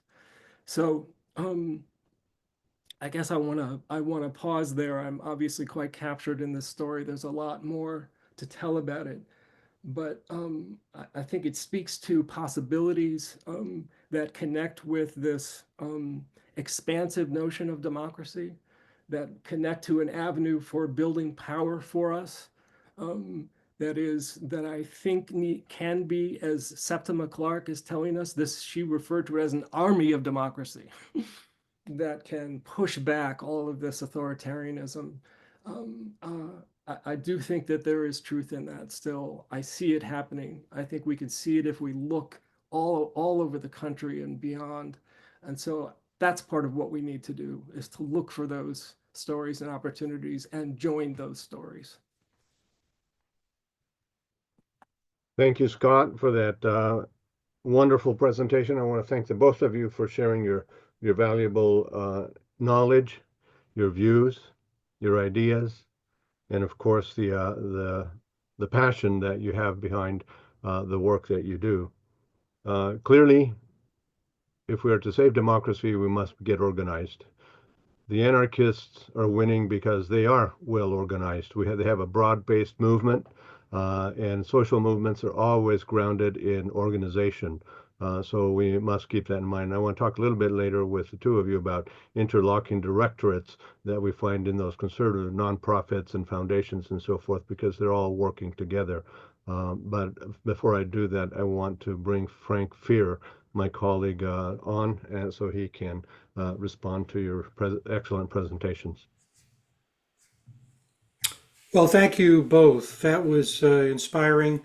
So I guess I want to pause there. I'm obviously quite captured in this story. There's a lot more to tell about it, but I think it speaks to possibilities that connect with this expansive notion of democracy, that connect to an avenue for building power for us, that I think can be, as Septima Clark is telling us, she referred to it as an army of democracy that can push back all of this authoritarianism. I do think that there is truth in that still. I see it happening. I think we can see it if we look all over the country and beyond. And so that's part of what we need to do, is to look for those stories and opportunities and join those stories. Thank you, Scott, for that wonderful presentation. I want to thank the both of you for sharing your valuable knowledge, your views, your ideas, and of course the passion that you have behind the work that you do. Clearly, if we are to save democracy, we must get organized. The anarchists are winning because they are well organized. They have a broad-based movement, and social movements are always grounded in organization. So we must keep that in mind. I want to talk a little bit later with the two of you about interlocking directorates that we find in those conservative nonprofits and foundations and so forth, because they're all working together. But before I do that, I want to bring Frank Fear, my colleague, on, and so he can respond to your excellent presentations. Well, thank you both. That was inspiring,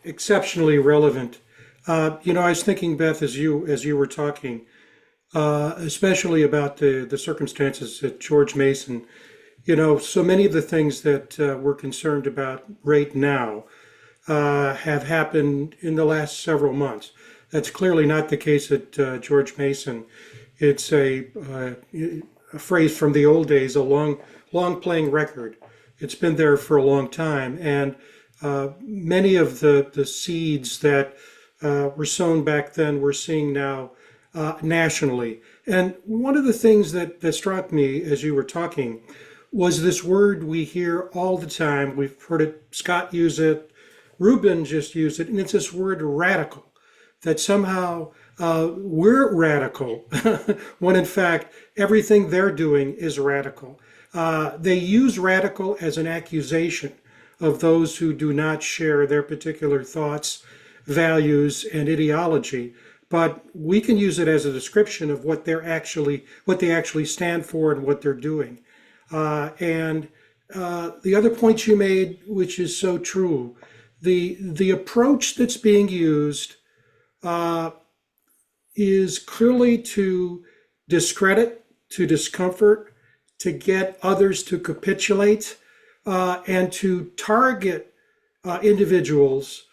exceptionally relevant. I was thinking, Beth, as you were talking, especially about the circumstances at George Mason. So many of the things that we're concerned about right now have happened in the last several months. That's clearly not the case at George Mason. It's a phrase from the old days, a long playing record. It's been there for a long time, and many of the seeds that were sown back then we're seeing now nationally. And one of the things that struck me as you were talking was this word we hear all the time. We've heard it, Scott use it, Ruben just used it, and it's this word radical, that somehow we're radical, when in fact everything they're doing is radical. They use radical as an accusation of those who do not share their particular thoughts, values, and ideology, but we can use it as a description of what they actually stand for and what they're doing. And the other point you made, which is so true, the approach that's being used uh, is clearly to discredit, to discomfort, to get others to capitulate, and to target individuals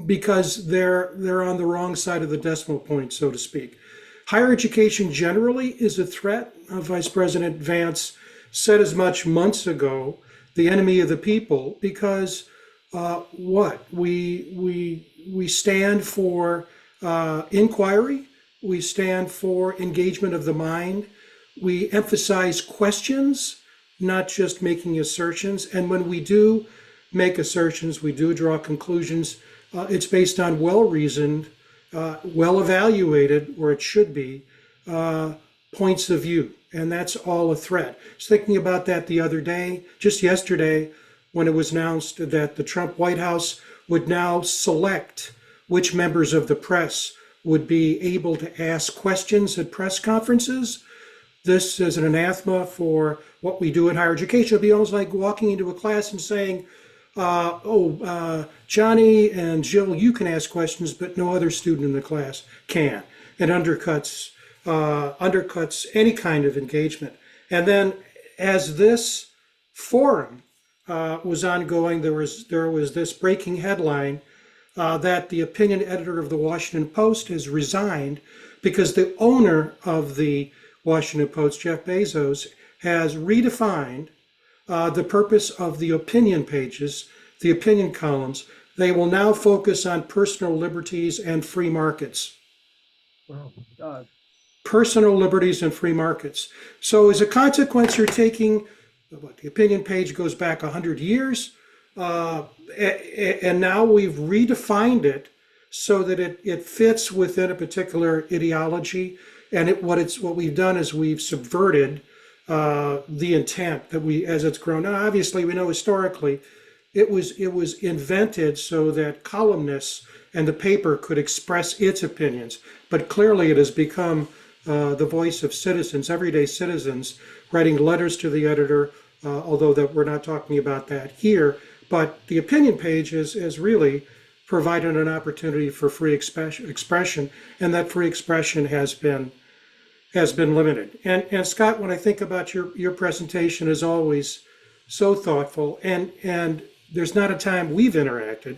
because they're on the wrong side of the decimal point, so to speak. Higher education generally is a threat. Vice President Vance said as much months ago, the enemy of the people, because we stand for inquiry, we stand for engagement of the mind, we emphasize questions, not just making assertions. And when we do make assertions, we do draw conclusions, it's based on well-reasoned, well-evaluated, or it should be, points of view. And that's all a threat. I was thinking about that the other day, just yesterday, when it was announced that the Trump White House would now select which members of the press would be able to ask questions at press conferences. This is an anathema for what we do in higher education. It'd be almost like walking into a class and saying, Johnny and Jill, you can ask questions, but no other student in the class can. It undercuts any kind of engagement. And then as this forum was ongoing, there was this breaking headline that the opinion editor of the Washington Post has resigned because the owner of the Washington Post, Jeff Bezos, has redefined the purpose of the opinion pages, the opinion columns. They will now focus on personal liberties and free markets. Wow, God. Personal liberties and free markets. So as a consequence, you're taking, the opinion page goes back 100 years, and now we've redefined it so that it fits within a particular ideology. And what we've done is we've subverted the intent that as it's grown. Now, obviously, we know historically it was invented so that columnists and the paper could express its opinions. But clearly, it has become the voice of citizens, everyday citizens, writing letters to the editor. Although that we're not talking about that here, but the opinion page has really provided an opportunity for free expression, and that free expression has been limited. And Scott, when I think about your presentation, as always, so thoughtful, and there's not a time we've interacted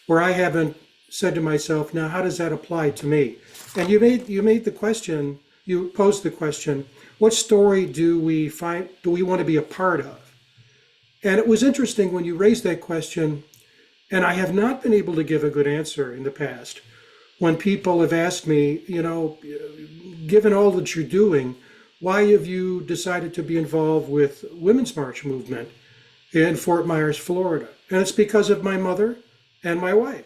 where I haven't said to myself, now how does that apply to me? And you made the question, you posed the question, what story do we want to be a part of? And it was interesting when you raised that question, and I have not been able to give a good answer in the past. When people have asked me, given all that you're doing, why have you decided to be involved with Women's March movement in Fort Myers, Florida? And it's because of my mother and my wife.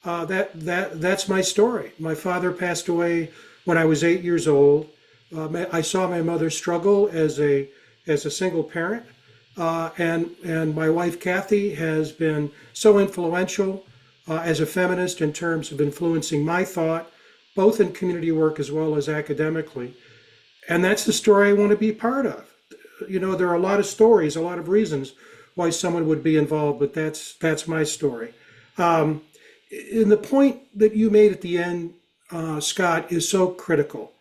That's my story. My father passed away when I was 8 years old. I saw my mother struggle as a single parent, and my wife Kathy has been so influential as a feminist in terms of influencing my thought, both in community work as well as academically. And that's the story I want to be part of. There are a lot of stories, a lot of reasons why someone would be involved, but that's my story. And the point that you made at the end, Scott, is so critical.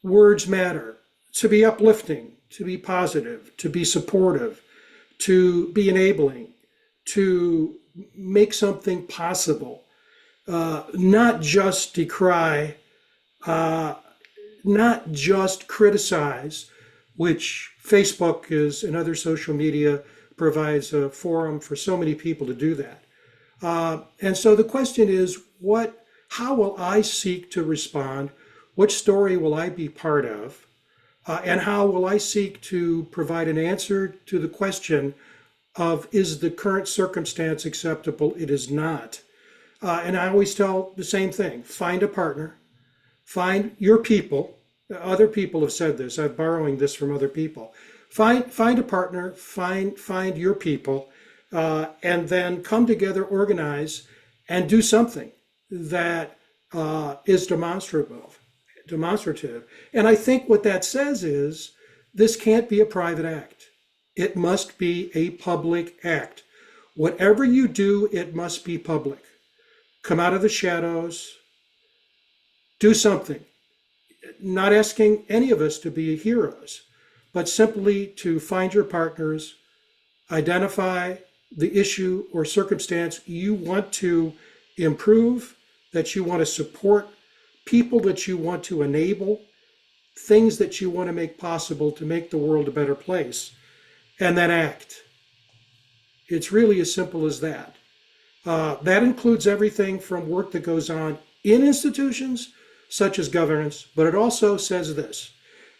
Words matter. To be uplifting, to be positive, to be supportive, to be enabling, to make something possible, not just decry, not just criticize, which Facebook is and other social media provides a forum for so many people to do that. And so the question is, how will I seek to respond? What story will I be part of? And how will I seek to provide an answer to the question of, is the current circumstance acceptable? It is not. And I always tell the same thing: find a partner, find your people. Other people have said this. I'm borrowing this from other people. Find a partner, find your people, and then come together, organize, and do something that is demonstrative. And I think what that says is, this can't be a private act. It must be a public act. Whatever you do, it must be public. come out of the shadows, do something. Not asking any of us to be heroes, but simply to find your partners, identify the issue or circumstance you want to improve, that you want to support, people that you want to enable, things that you want to make possible to make the world a better place, and then act. It's really as simple as that. That includes everything from work that goes on in institutions, such as governance, but it also says this,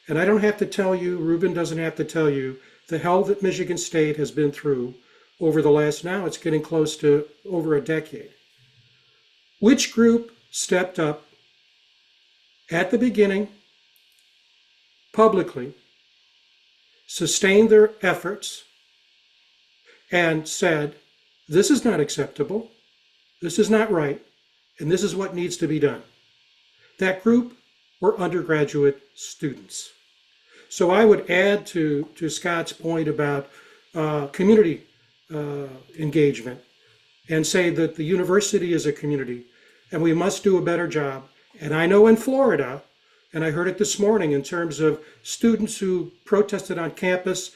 and I don't have to tell you, Ruben doesn't have to tell you, the hell that Michigan State has been through over the last, now it's getting close to over a decade. Which group stepped up at the beginning, publicly, sustained their efforts, and said, this is not acceptable, this is not right, and this is what needs to be done? That group were undergraduate students. So I would add to Scott's point about community engagement and say that the university is a community and we must do a better job. And I know in Florida, and I heard it this morning in terms of students who protested on campus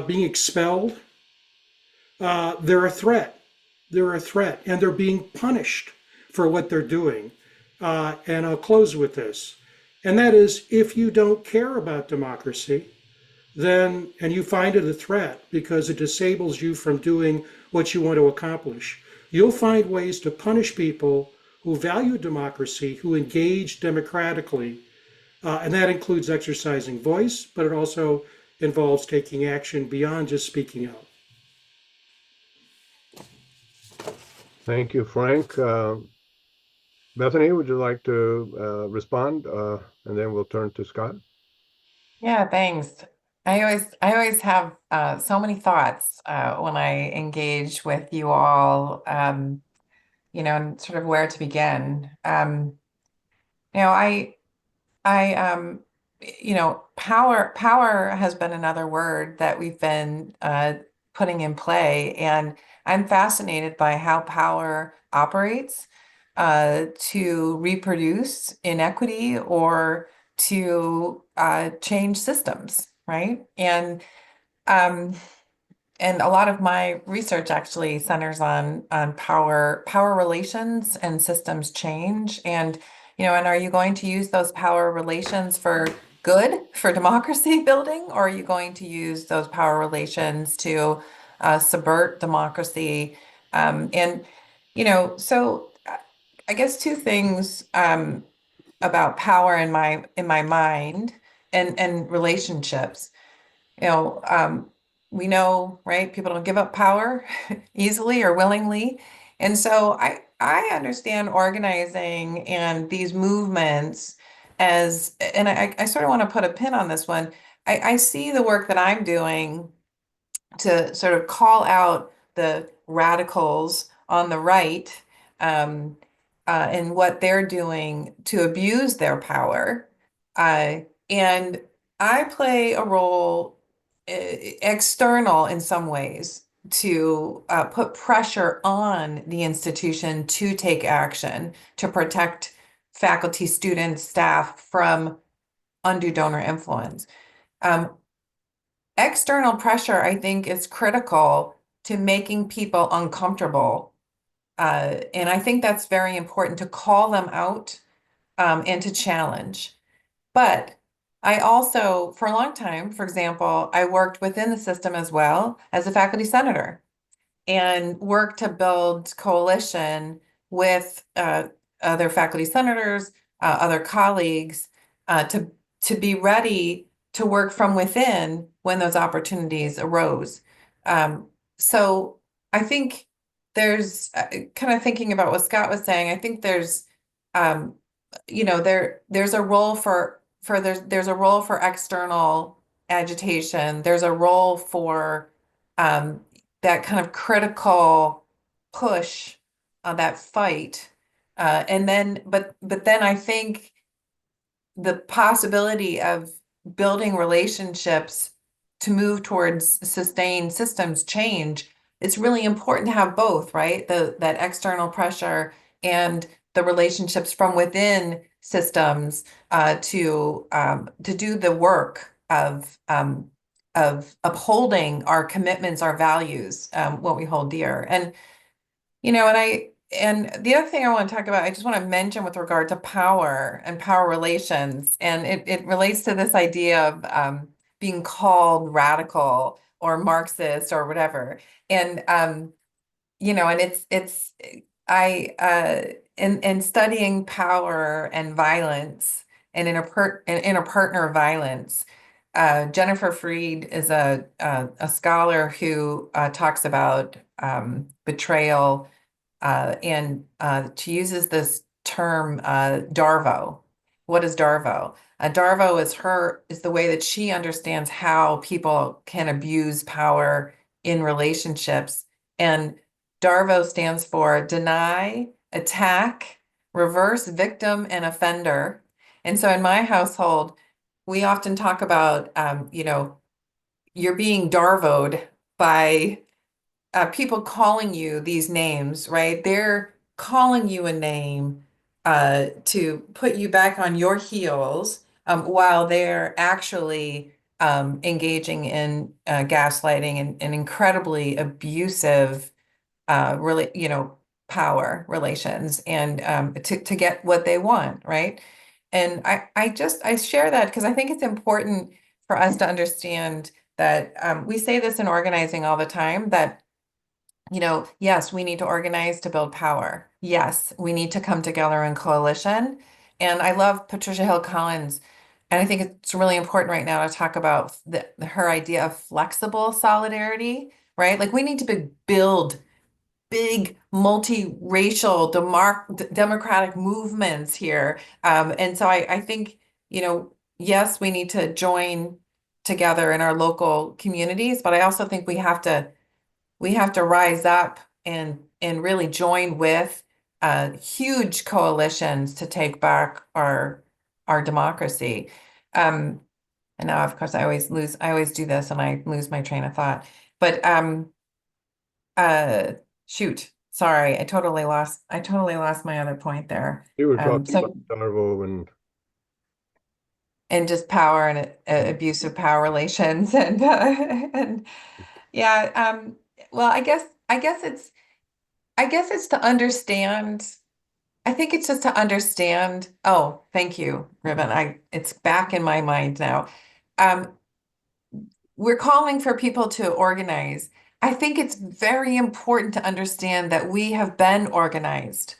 being expelled, they're a threat. They're a threat, and they're being punished for what they're doing. And I'll close with this. And that is, if you don't care about democracy, then, and you find it a threat because it disables you from doing what you want to accomplish, you'll find ways to punish people who value democracy, who engage democratically. And that includes exercising voice, but it also involves taking action beyond just speaking out. Thank you, Frank. Bethany, would you like to respond? And then we'll turn to Scott. Yeah, thanks. I always have so many thoughts when I engage with you all, and sort of where to begin. Power has been another word that we've been putting in play, and I'm fascinated by how power operates to reproduce inequity or to change systems, right? And a lot of my research actually centers on power relations and systems change. And are you going to use those power relations for good, for democracy building, or are you going to use those power relations to subvert democracy? So I guess two things about power in my mind and relationships. We know, right? People don't give up power easily or willingly. And so I understand organizing and these movements as, and I sort of want to put a pin on this one. I see the work that I'm doing to sort of call out the radicals on the right, and what they're doing to abuse their power. And I play a role external in some ways to put pressure on the institution to take action to protect faculty, students, staff from undue donor influence. External pressure, I think, is critical to making people uncomfortable. And I think that's very important to call them out and to challenge. But I also, for a long time, for example, I worked within the system as well as a faculty senator and worked to build coalition with other faculty senators, other colleagues, to be ready to work from within when those opportunities arose. So I think there's kind of thinking about what Scott was saying. I think there's there's a role for there's a role for external agitation. There's a role for that kind of critical push, that fight, and then but then I think the possibility of building relationships to move towards sustained systems change, it's really important to have both, right? That external pressure and the relationships from within systems to do the work of upholding our commitments, our values, what we hold dear. And and the other thing I want to talk about, I just want to mention with regard to power and power relations, and it relates to this idea of being called radical or Marxist or whatever. And and it's in studying power and violence and interpartner violence. Jennifer Freed is a scholar who talks about betrayal, and she uses this term Darvo. What is Darvo? Darvo is the way that she understands how people can abuse power in relationships. And Darvo stands for deny, attack, reverse victim, and offender. And so in my household, we often talk about, you're being Darvoed by people calling you these names, right? They're calling you a name to put you back on your heels while they're actually engaging in gaslighting and incredibly abusive, really, power relations and to get what they want, right? And I share that because I think it's important for us to understand that we say this in organizing all the time that yes, we need to organize to build power. Yes, we need to come together in coalition. And I love Patricia Hill Collins. And I think it's really important right now to talk about her idea of flexible solidarity, right? Like we need to build big multiracial democratic movements here. And so I think, yes, we need to join together in our local communities, but I also think we have to rise up and really join with huge coalitions to take back our democracy. And now, of course, I always do this and I lose my train of thought. But shoot, sorry, I totally lost my other point there. You were talking So about Darvo and just power and abusive power relations and yeah, well, I guess it's to understand. I think it's just to understand. Oh, thank you, Ribbon. It's back in my mind now. Um, we're calling for people to organize. I think it's very important to understand that we have been organized.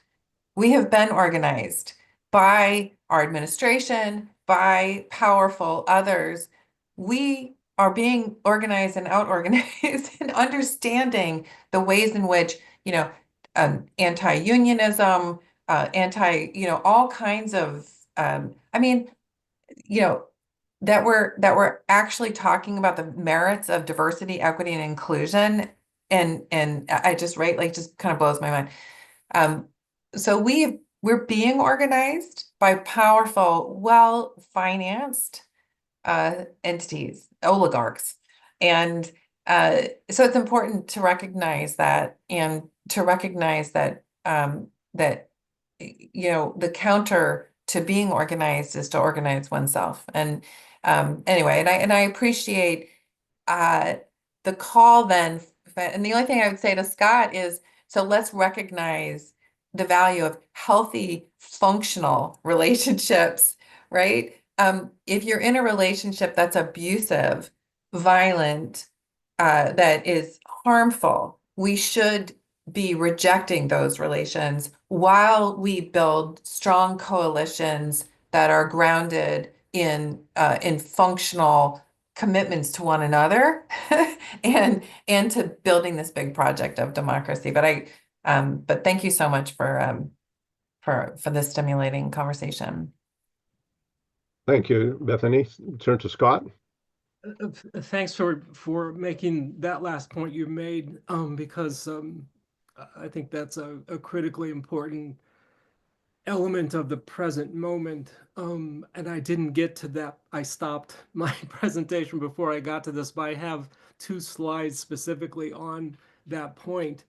We have been organized by our administration, by powerful others. We are being organized and out-organized and understanding the ways in which, anti-unionism, all kinds of, I mean, you know, that we're actually talking about the merits of diversity, equity, and inclusion. And I just, right, like just kind of blows my mind. Um, so we're being organized by powerful, well-financed entities, oligarchs. And so it's important to recognize that and to recognize that the counter to being organized is to organize oneself. And anyway, and I appreciate uh, the call then. And the only thing I would say to Scott is, so let's recognize the value of healthy, functional relationships, right? If you're in a relationship that's abusive, violent, that is harmful, we should be rejecting those relations while we build strong coalitions that are grounded in functional commitments to one another and to building this big project of democracy. But thank you so much for this stimulating conversation. Thank you, Bethany. Turn to Scott. Thanks for making that last point you made, because I think that's a critically important element of the present moment. And I didn't get to that. I stopped my presentation before I got to this, but I have 2 slides specifically on that point.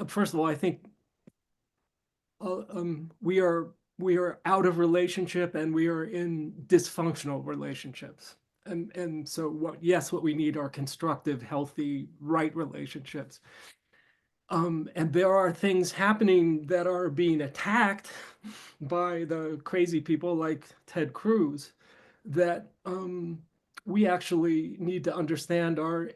first of all, I think we are out of relationship and we are in dysfunctional relationships. And so what we need are constructive, healthy, right relationships. And there are things happening that are being attacked by the crazy people like Ted Cruz that we actually need to understand are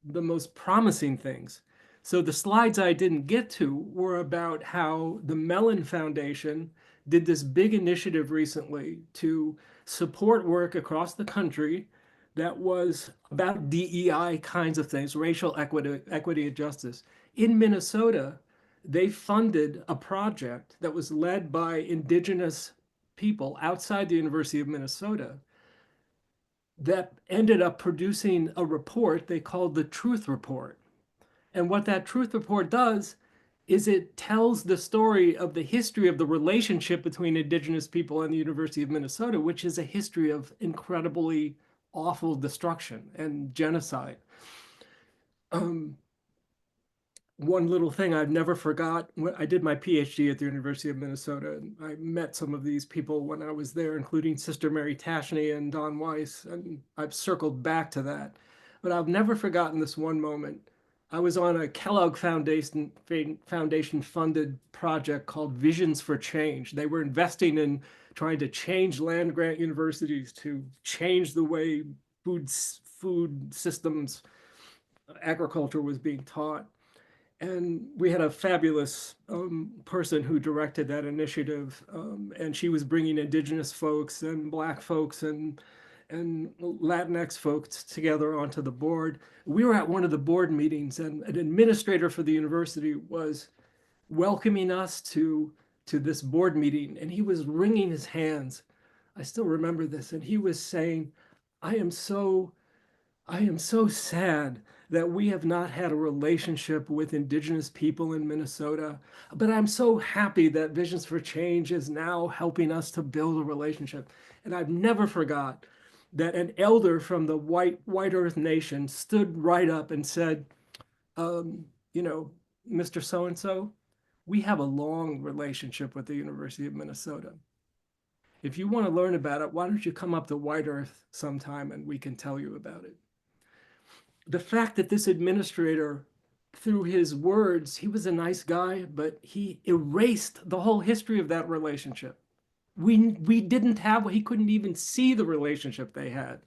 the most promising things. So the slides I didn't get to were about how the Mellon Foundation did this big initiative recently to support work across the country that was about DEI kinds of things, racial equity and justice. In Minnesota, they funded a project that was led by indigenous people outside the University of Minnesota that ended up producing a report they called the Truth Report. And what that Truth Report does is it tells the story of the history of the relationship between indigenous people and the University of Minnesota, which is a history of incredibly awful destruction and genocide. One little thing I've never forgot, I did my PhD at the University of Minnesota, and I met some of these people when I was there, including Sister Mary Tashney and Don Weiss, and I've circled back to that. But I've never forgotten this one moment. I was on a Kellogg Foundation funded project called Visions for Change. They were investing in trying to change land-grant universities to change the way food systems, agriculture was being taught. And we had a fabulous person who directed that initiative, and she was bringing indigenous folks and Black folks and Latinx folks together onto the board. We were at one of the board meetings, and an administrator for the university was welcoming us to this board meeting, and he was wringing his hands. I still remember this, and he was saying, I am so sad that we have not had a relationship with indigenous people in Minnesota, but I'm so happy that Visions for Change is now helping us to build a relationship. And I've never forgot that an elder from the white Earth Nation stood right up and said, Mr. So-and-so, we have a long relationship with the University of Minnesota. If you want to learn about it, why don't you come up to White Earth sometime and we can tell you about it. The fact that this administrator, through his words, he was a nice guy, but he erased the whole history of that relationship. We didn't have, he couldn't even see the relationship they had.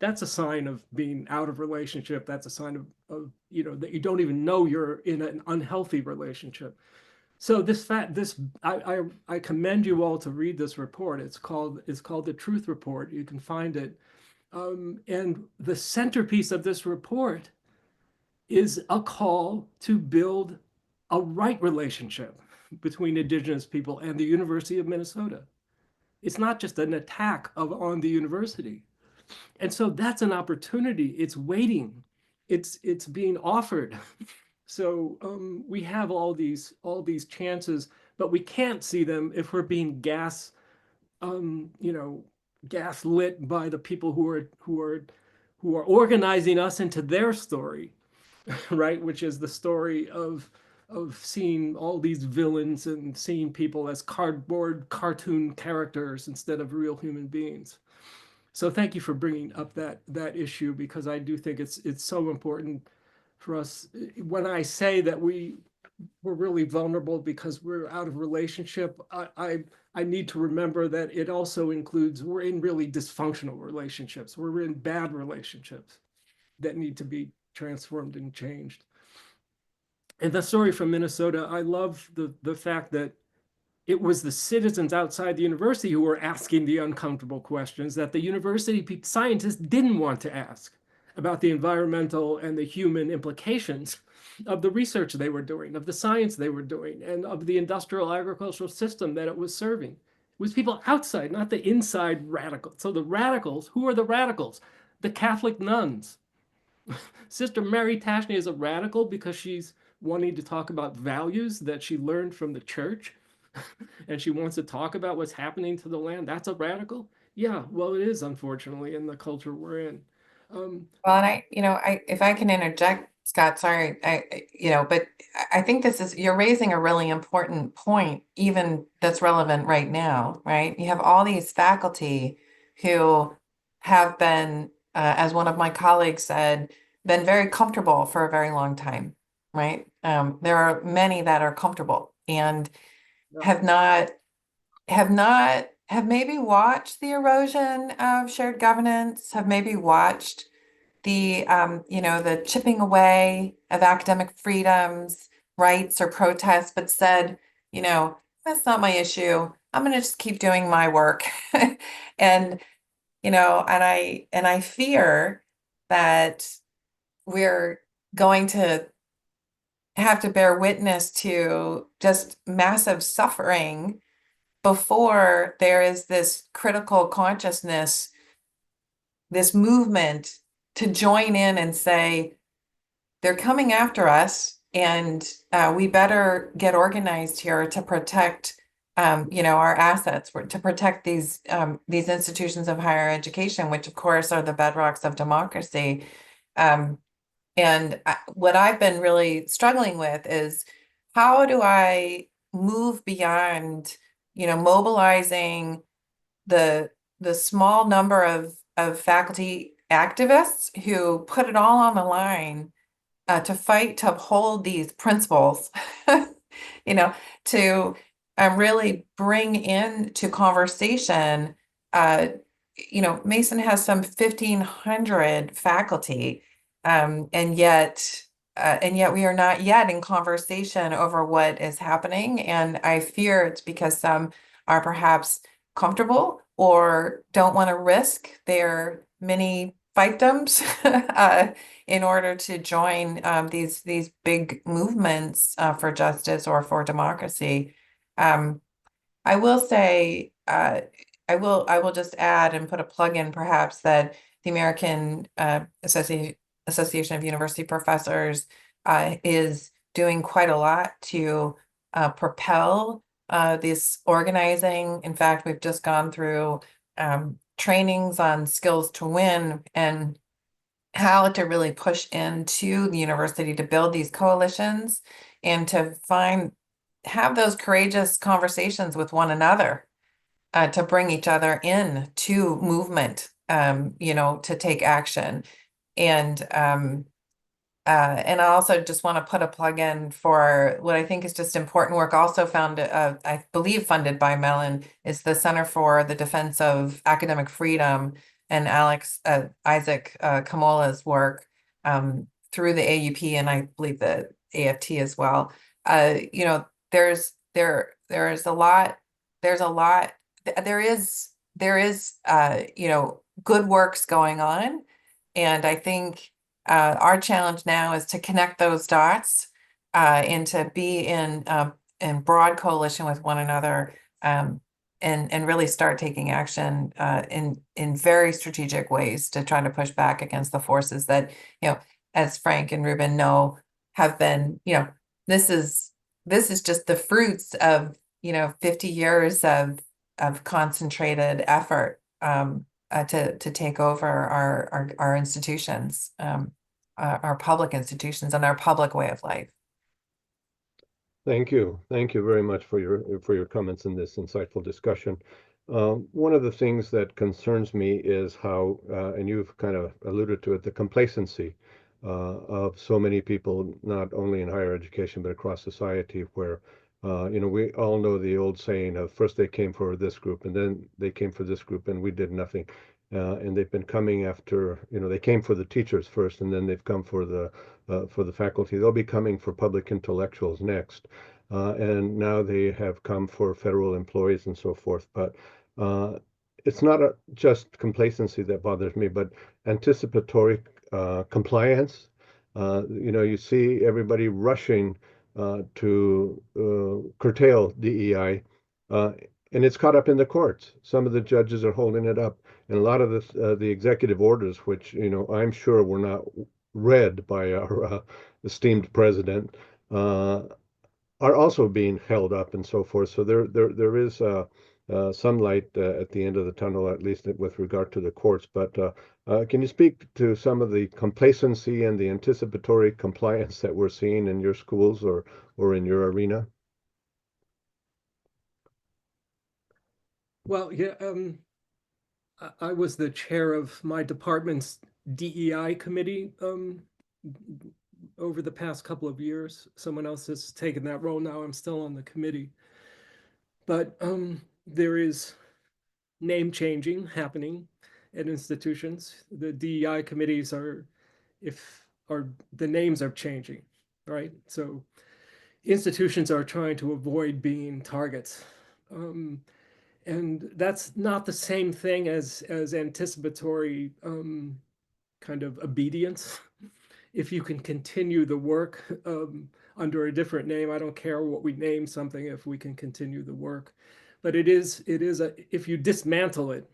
That's a sign of being out of relationship. That's a sign of that you don't even know you're in an unhealthy relationship. So I commend you all to read this report. It's called the Truth Report. You can find it. And the centerpiece of this report is a call to build a right relationship between indigenous people and the University of Minnesota. It's not just an attack on the university. And so that's an opportunity. It's waiting. It's being offered. So we have all these chances, but we can't see them if we're being gaslit by the people who are organizing us into their story, right? Which is the story of seeing all these villains and seeing people as cardboard cartoon characters instead of real human beings. So thank you for bringing up that issue, because I do think it's so important for us. When I say that we're really vulnerable because we're out of relationship, I need to remember that it also includes we're in really dysfunctional relationships. We're in bad relationships that need to be transformed and changed. And the story from Minnesota, I love the fact that it was the citizens outside the university who were asking the uncomfortable questions that the university scientists didn't want to ask about the environmental and the human implications of the research they were doing, of the science they were doing, and of the industrial agricultural system that it was serving. It was people outside, not the inside radicals. So the radicals, who are the radicals? The Catholic nuns. Sister Mary Tashney is a radical because she's wanting to talk about values that she learned from the church. And she wants to talk about what's happening to the land. That's a radical? Yeah, well, it is, unfortunately, in the culture we're in. Well, and if I can interject Scott, sorry, but I think you're raising a really important point, even that's relevant right now, right? You have all these faculty who have been, as one of my colleagues said, been very comfortable for a very long time, right? There are many that are comfortable and have not, have maybe watched the erosion of shared governance, have maybe watched the chipping away of academic freedoms, rights, or protests, but said, that's not my issue. I'm going to just keep doing my work. And, and I fear that we're going to have to bear witness to just massive suffering before there is this critical consciousness, this movement to join in and say, they're coming after us, and we better get organized here to protect, our assets, to protect these institutions of higher education, which of course are the bedrocks of democracy. And what I've been really struggling with is, how do I move beyond, mobilizing the small number of faculty activists who put it all on the line to fight to uphold these principles, to really bring into conversation. Mason has some 1,500 faculty, and yet we are not yet in conversation over what is happening. And I fear it's because some are perhaps comfortable or don't want to risk their many fiefdoms in order to join these big movements for justice or for democracy. I will say, I will just add and put a plug in perhaps that the American Association of University Professors is doing quite a lot to propel this organizing. In fact, we've just gone through trainings on skills to win and how to really push into the university to build these coalitions and to have those courageous conversations with one another, to bring each other in to movement, to take action. And I also just want to put a plug in for what I think is just important work, also founded, I believe funded by Mellon, is the Center for the Defense of Academic Freedom, and Isaac Kamola's work through the AUP, and I believe the AFT as well. There's a lot, there is good works going on, and I think our challenge now is to connect those dots and to be in broad coalition with one another, and really start taking action in very strategic ways to try to push back against the forces that, as Frank and Ruben know, have been, this is just the fruits of 50 years of concentrated effort to take over our institutions, our public institutions, and our public way of life. Thank you. Thank you very much for your comments in this insightful discussion. One of the things that concerns me is how, and you've kind of alluded to it, the complacency of so many people, not only in higher education, but across society, where we all know the old saying of first they came for this group and then they came for this group and we did nothing. And they've been coming after, they came for the teachers first and then they've come for the faculty. They'll be coming for public intellectuals next. And now they have come for federal employees and so forth. But it's not just complacency that bothers me, but anticipatory compliance. You see everybody rushing to curtail DEI, and it's caught up in the courts. Some of the judges are holding it up, and a lot of the executive orders, which I'm sure were not read by our esteemed president, are also being held up and so forth. So there is some light at the end of the tunnel, at least with regard to the courts. But can you speak to some of the complacency and the anticipatory compliance that we're seeing in your schools or in your arena? Well, yeah, I was the chair of my department's DEI committee over the past couple of years. Someone else has taken that role now. I'm still on the committee. But there is name changing happening at institutions. The DEI committees the names are changing, right? So institutions are trying to avoid being targets. And that's not the same thing as anticipatory kind of obedience. If you can continue the work under a different name, I don't care what we name something if we can continue the work. But if you dismantle it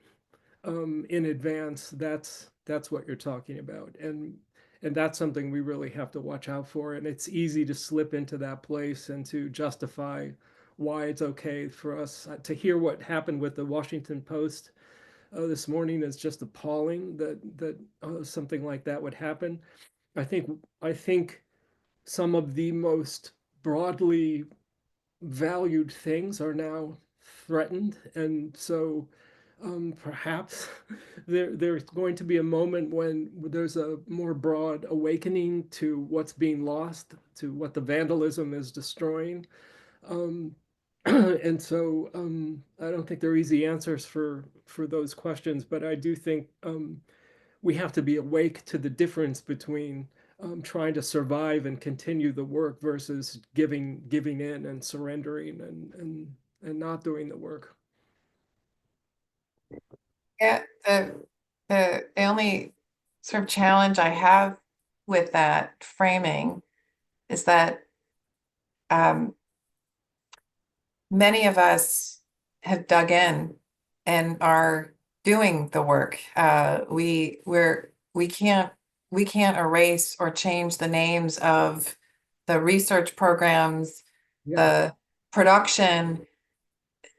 in advance, that's what you're talking about. And that's something we really have to watch out for. And it's easy to slip into that place and to justify why it's okay for us to hear what happened with the Washington Post this morning is just appalling that something like that would happen. I think some of the most broadly valued things are now threatened, and so perhaps there's going to be a moment when there's a more broad awakening to what's being lost, to what the vandalism is destroying. And so I don't think there are easy answers for those questions, but I do think we have to be awake to the difference between trying to survive and continue the work versus giving in and surrendering and not doing the work. Yeah, the only sort of challenge I have with that framing is that many of us have dug in and are doing the work. We can't erase or change the names of the research programs, the production,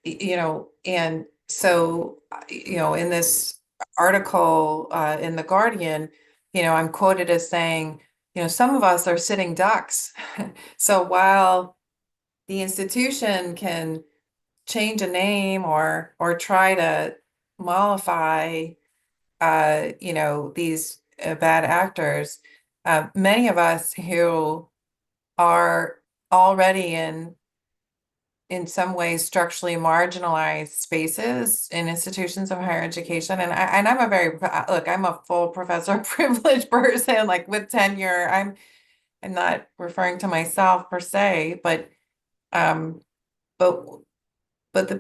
and so, in this article in The Guardian, I'm quoted as saying, some of us are sitting ducks. So while the institution can change a name or try to mollify, these bad actors, many of us who are already in some ways structurally marginalized spaces in institutions of higher education. And I'm a full professor privileged person, like with tenure. I'm not referring to myself per se, but the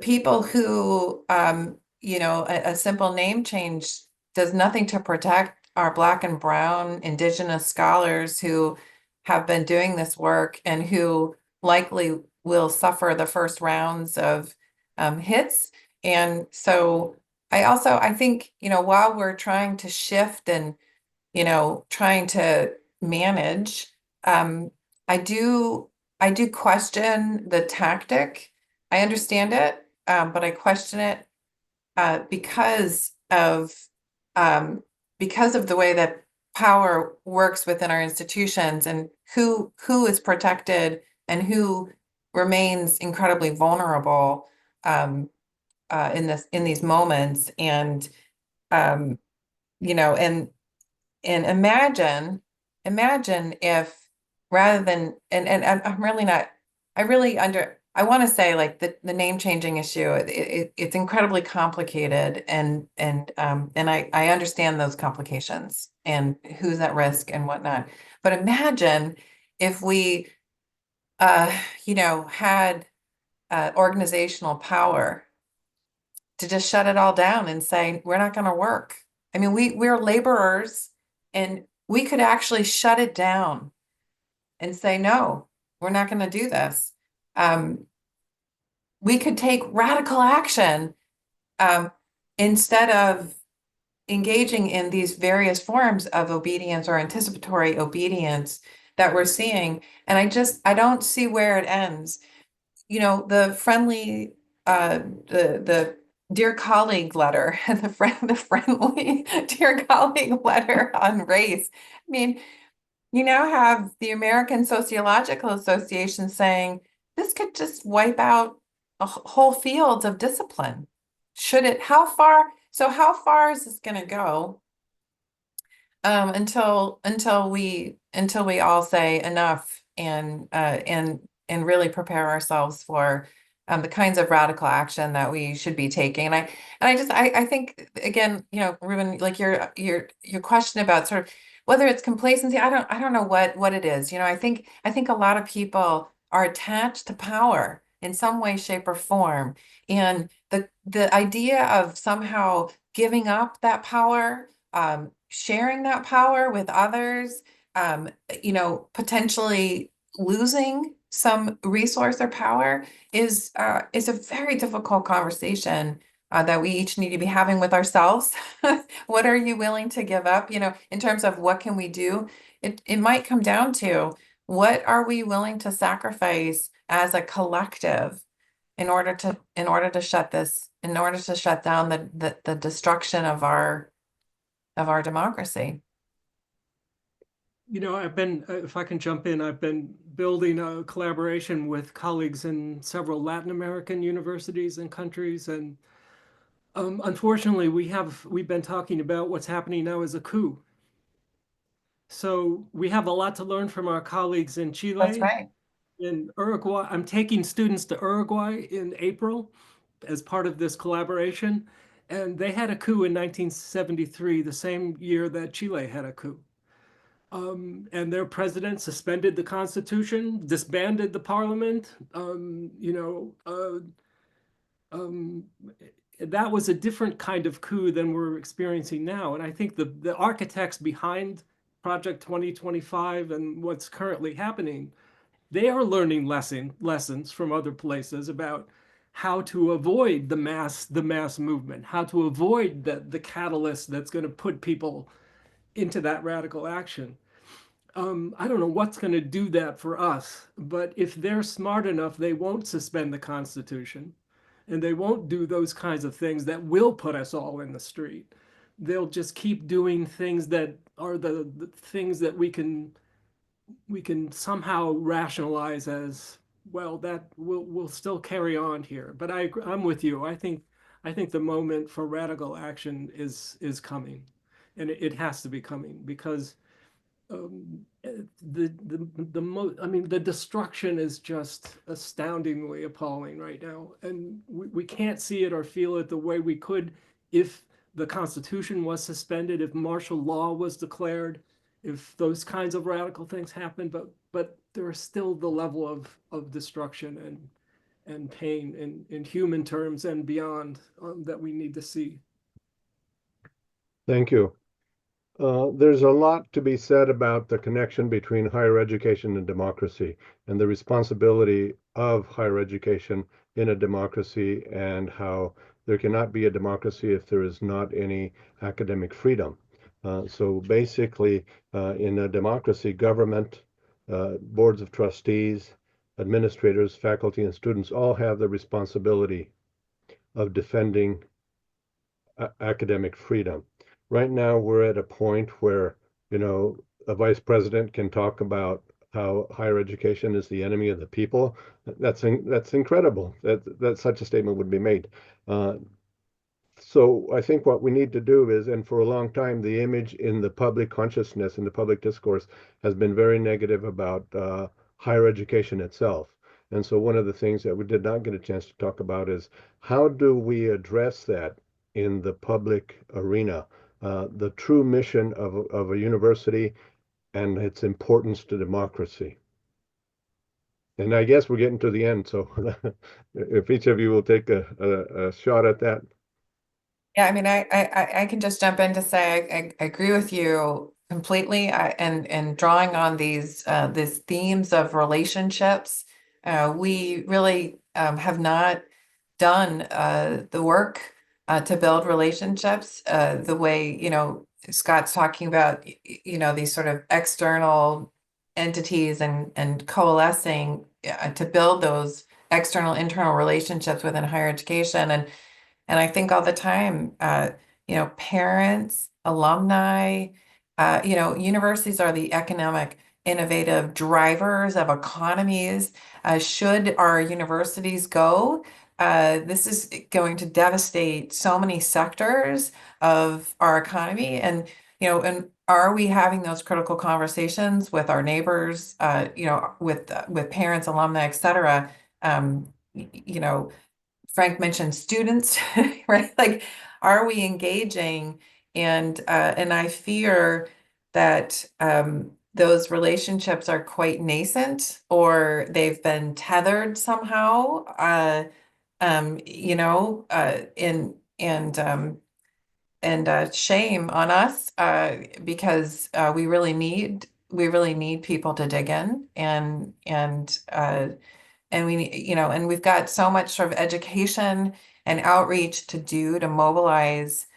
people who, a simple name change does nothing to protect our Black and Brown Indigenous scholars who have been doing this work and who likely will suffer the first rounds of hits. And so I think, while we're trying to shift and, trying to manage, I do question the tactic. I understand it, but I question it because of the way that power works within our institutions and who is protected and who remains incredibly vulnerable in these moments. And and imagine if rather than and I want to say, like, the name changing issue, it's incredibly complicated, and I understand those complications and who's at risk and whatnot. But imagine if we had organizational power to just shut it all down and say, we're not going to work. I mean, we're laborers, and we could actually shut it down and say, no, we're not going to do this. We could take radical action instead of engaging in these various forms of obedience or anticipatory obedience that we're seeing. And I don't see where it ends. The friendly the dear colleague letter, the friendly dear colleague letter on race. I mean, you now have the American Sociological Association saying this could just wipe out whole fields of discipline. Should it? How far? So how far is this going to go? Until we all say enough and really prepare ourselves for the kinds of radical action that we should be taking. And I think again, Ruben, like your question about sort of whether it's complacency, I don't know what it is. I think a lot of people are attached to power in some way, shape, or form, and the idea of somehow giving up that power, sharing that power with others, potentially losing some resource or power is a very difficult conversation that we each need to be having with ourselves. What are you willing to give up? In terms of what can we do? It might come down to what are we willing to sacrifice as a collective in order to shut down the destruction of our democracy. I've been, if I can jump in, I've been building a collaboration with colleagues in several Latin American universities and countries. And unfortunately, we've been talking about what's happening now as a coup. So we have a lot to learn from our colleagues in Chile. That's right. In Uruguay. I'm taking students to Uruguay in April as part of this collaboration. And they had a coup in 1973, the same year that Chile had a coup. And their president suspended the constitution, disbanded the parliament. That was a different kind of coup than we're experiencing now. And I think the architects behind Project 2025 and what's currently happening, they are learning lessons from other places about how to avoid the mass movement, how to avoid the catalyst that's going to put people into that radical action. I don't know what's going to do that for us, but if they're smart enough, they won't suspend the Constitution, and they won't do those kinds of things that will put us all in the street. They'll just keep doing things that are the things that we can somehow rationalize as, well, that we'll still carry on here. But I'm with you. I think the moment for radical action is coming, and it has to be coming, because the destruction is just astoundingly appalling right now, and we can't see it or feel it the way we could if the Constitution was suspended, if martial law was declared, if those kinds of radical things happened. But there is still the level of destruction and pain in human terms and beyond that we need to see. Thank you. There's a lot to be said about the connection between higher education and democracy, and the responsibility of higher education in a democracy, and how there cannot be a democracy if there is not any academic freedom. So basically, in a democracy, government, boards of trustees, administrators, faculty, and students all have the responsibility of defending academic freedom. Right now, we're at a point where, a vice president can talk about how higher education is the enemy of the people. That's incredible that such a statement would be made. So I think what we need to do is, and for a long time, the image in the public consciousness, in the public discourse, has been very negative about higher education itself. And so one of the things that we did not get a chance to talk about is, how do we address that in the public arena? The true mission of a university and its importance to democracy. And I guess we're getting to the end, so if each of you will take a shot at that. Yeah, I mean, I can just jump in to say I agree with you completely. And drawing on these themes of relationships, we really have not done the work to build relationships the way, Scott's talking about, these sort of external entities and coalescing to build those external, internal relationships within higher education. And I think all the time, parents, alumni, universities are the economic innovative drivers of economies. Should our universities go, this is going to devastate so many sectors of our economy. And are we having those critical conversations with our neighbors, with parents, alumni, et cetera? Frank mentioned students, right? Like, are we engaging? And I fear that those relationships are quite nascent, or they've been tethered somehow. Shame on us, because we really need people to dig in, and and we've got so much sort of education and outreach to do to mobilize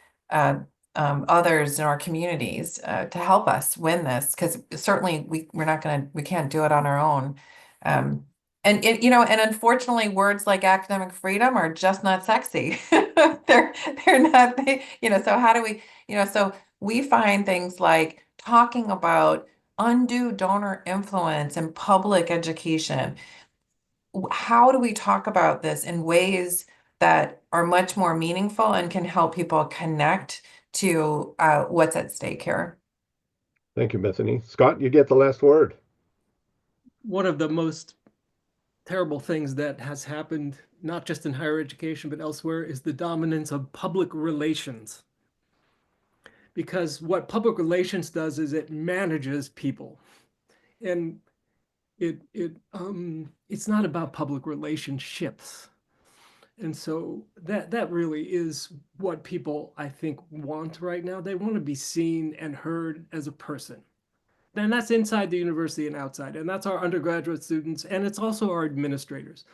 others in our communities to help us win this, because certainly we can't do it on our own. And unfortunately, words like academic freedom are just not sexy. They're not, so how do we, so we find things like talking about undue donor influence in public education. How do we talk about this in ways that are much more meaningful and can help people connect to what's at stake here? Thank you, Bethany. Scott, you get the last word. One of the most terrible things that has happened, not just in higher education, but elsewhere, is the dominance of public relations. Because what public relations does is it manages people. And it's not about public relationships. And so that really is what people, I think, want right now. They want to be seen and heard as a person. And that's inside the university and outside. And that's our undergraduate students. And it's also our administrators.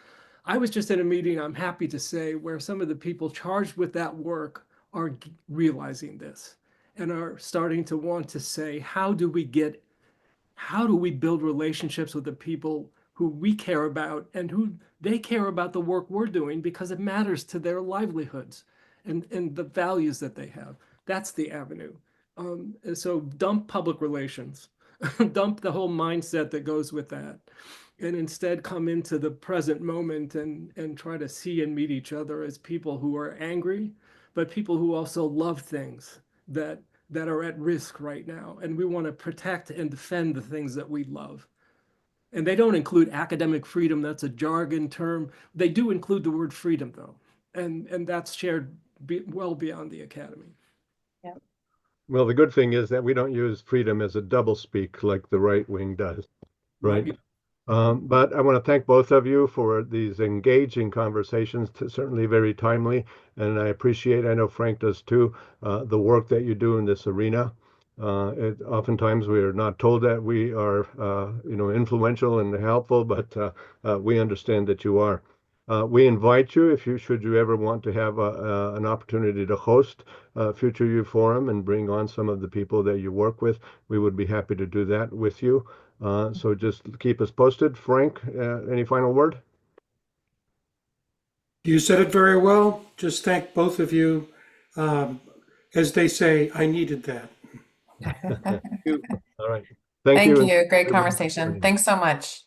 I was just in a meeting, I'm happy to say, where some of the people charged with that work are realizing this and are starting to want to say, how do we build relationships with the people who we care about and who they care about the work we're doing, because it matters to their livelihoods and the values that they have. That's the avenue. And so dump public relations, dump the whole mindset that goes with that, and instead come into the present moment and try to see and meet each other as people who are angry, but people who also love things that are at risk right now. And we want to protect and defend the things that we love. And they don't include academic freedom. That's a jargon term. They do include the word freedom, though. And that's shared well beyond the academy. Yeah. Well, the good thing is that we don't use freedom as a doublespeak like the right wing does, right? But I want to thank both of you for these engaging conversations, certainly very timely. And I know Frank does too, the work that you do in this arena. Oftentimes we are not told that we are, influential and helpful, but we understand that you are. We invite you, should you ever want to have an opportunity to host future U Forum and bring on some of the people that you work with, we would be happy to do that with you. So just keep us posted. Frank, any final word? You said it very well. Just thank both of you. As they say, I needed that. All right. Thank you. you. Great conversation. Thanks so much.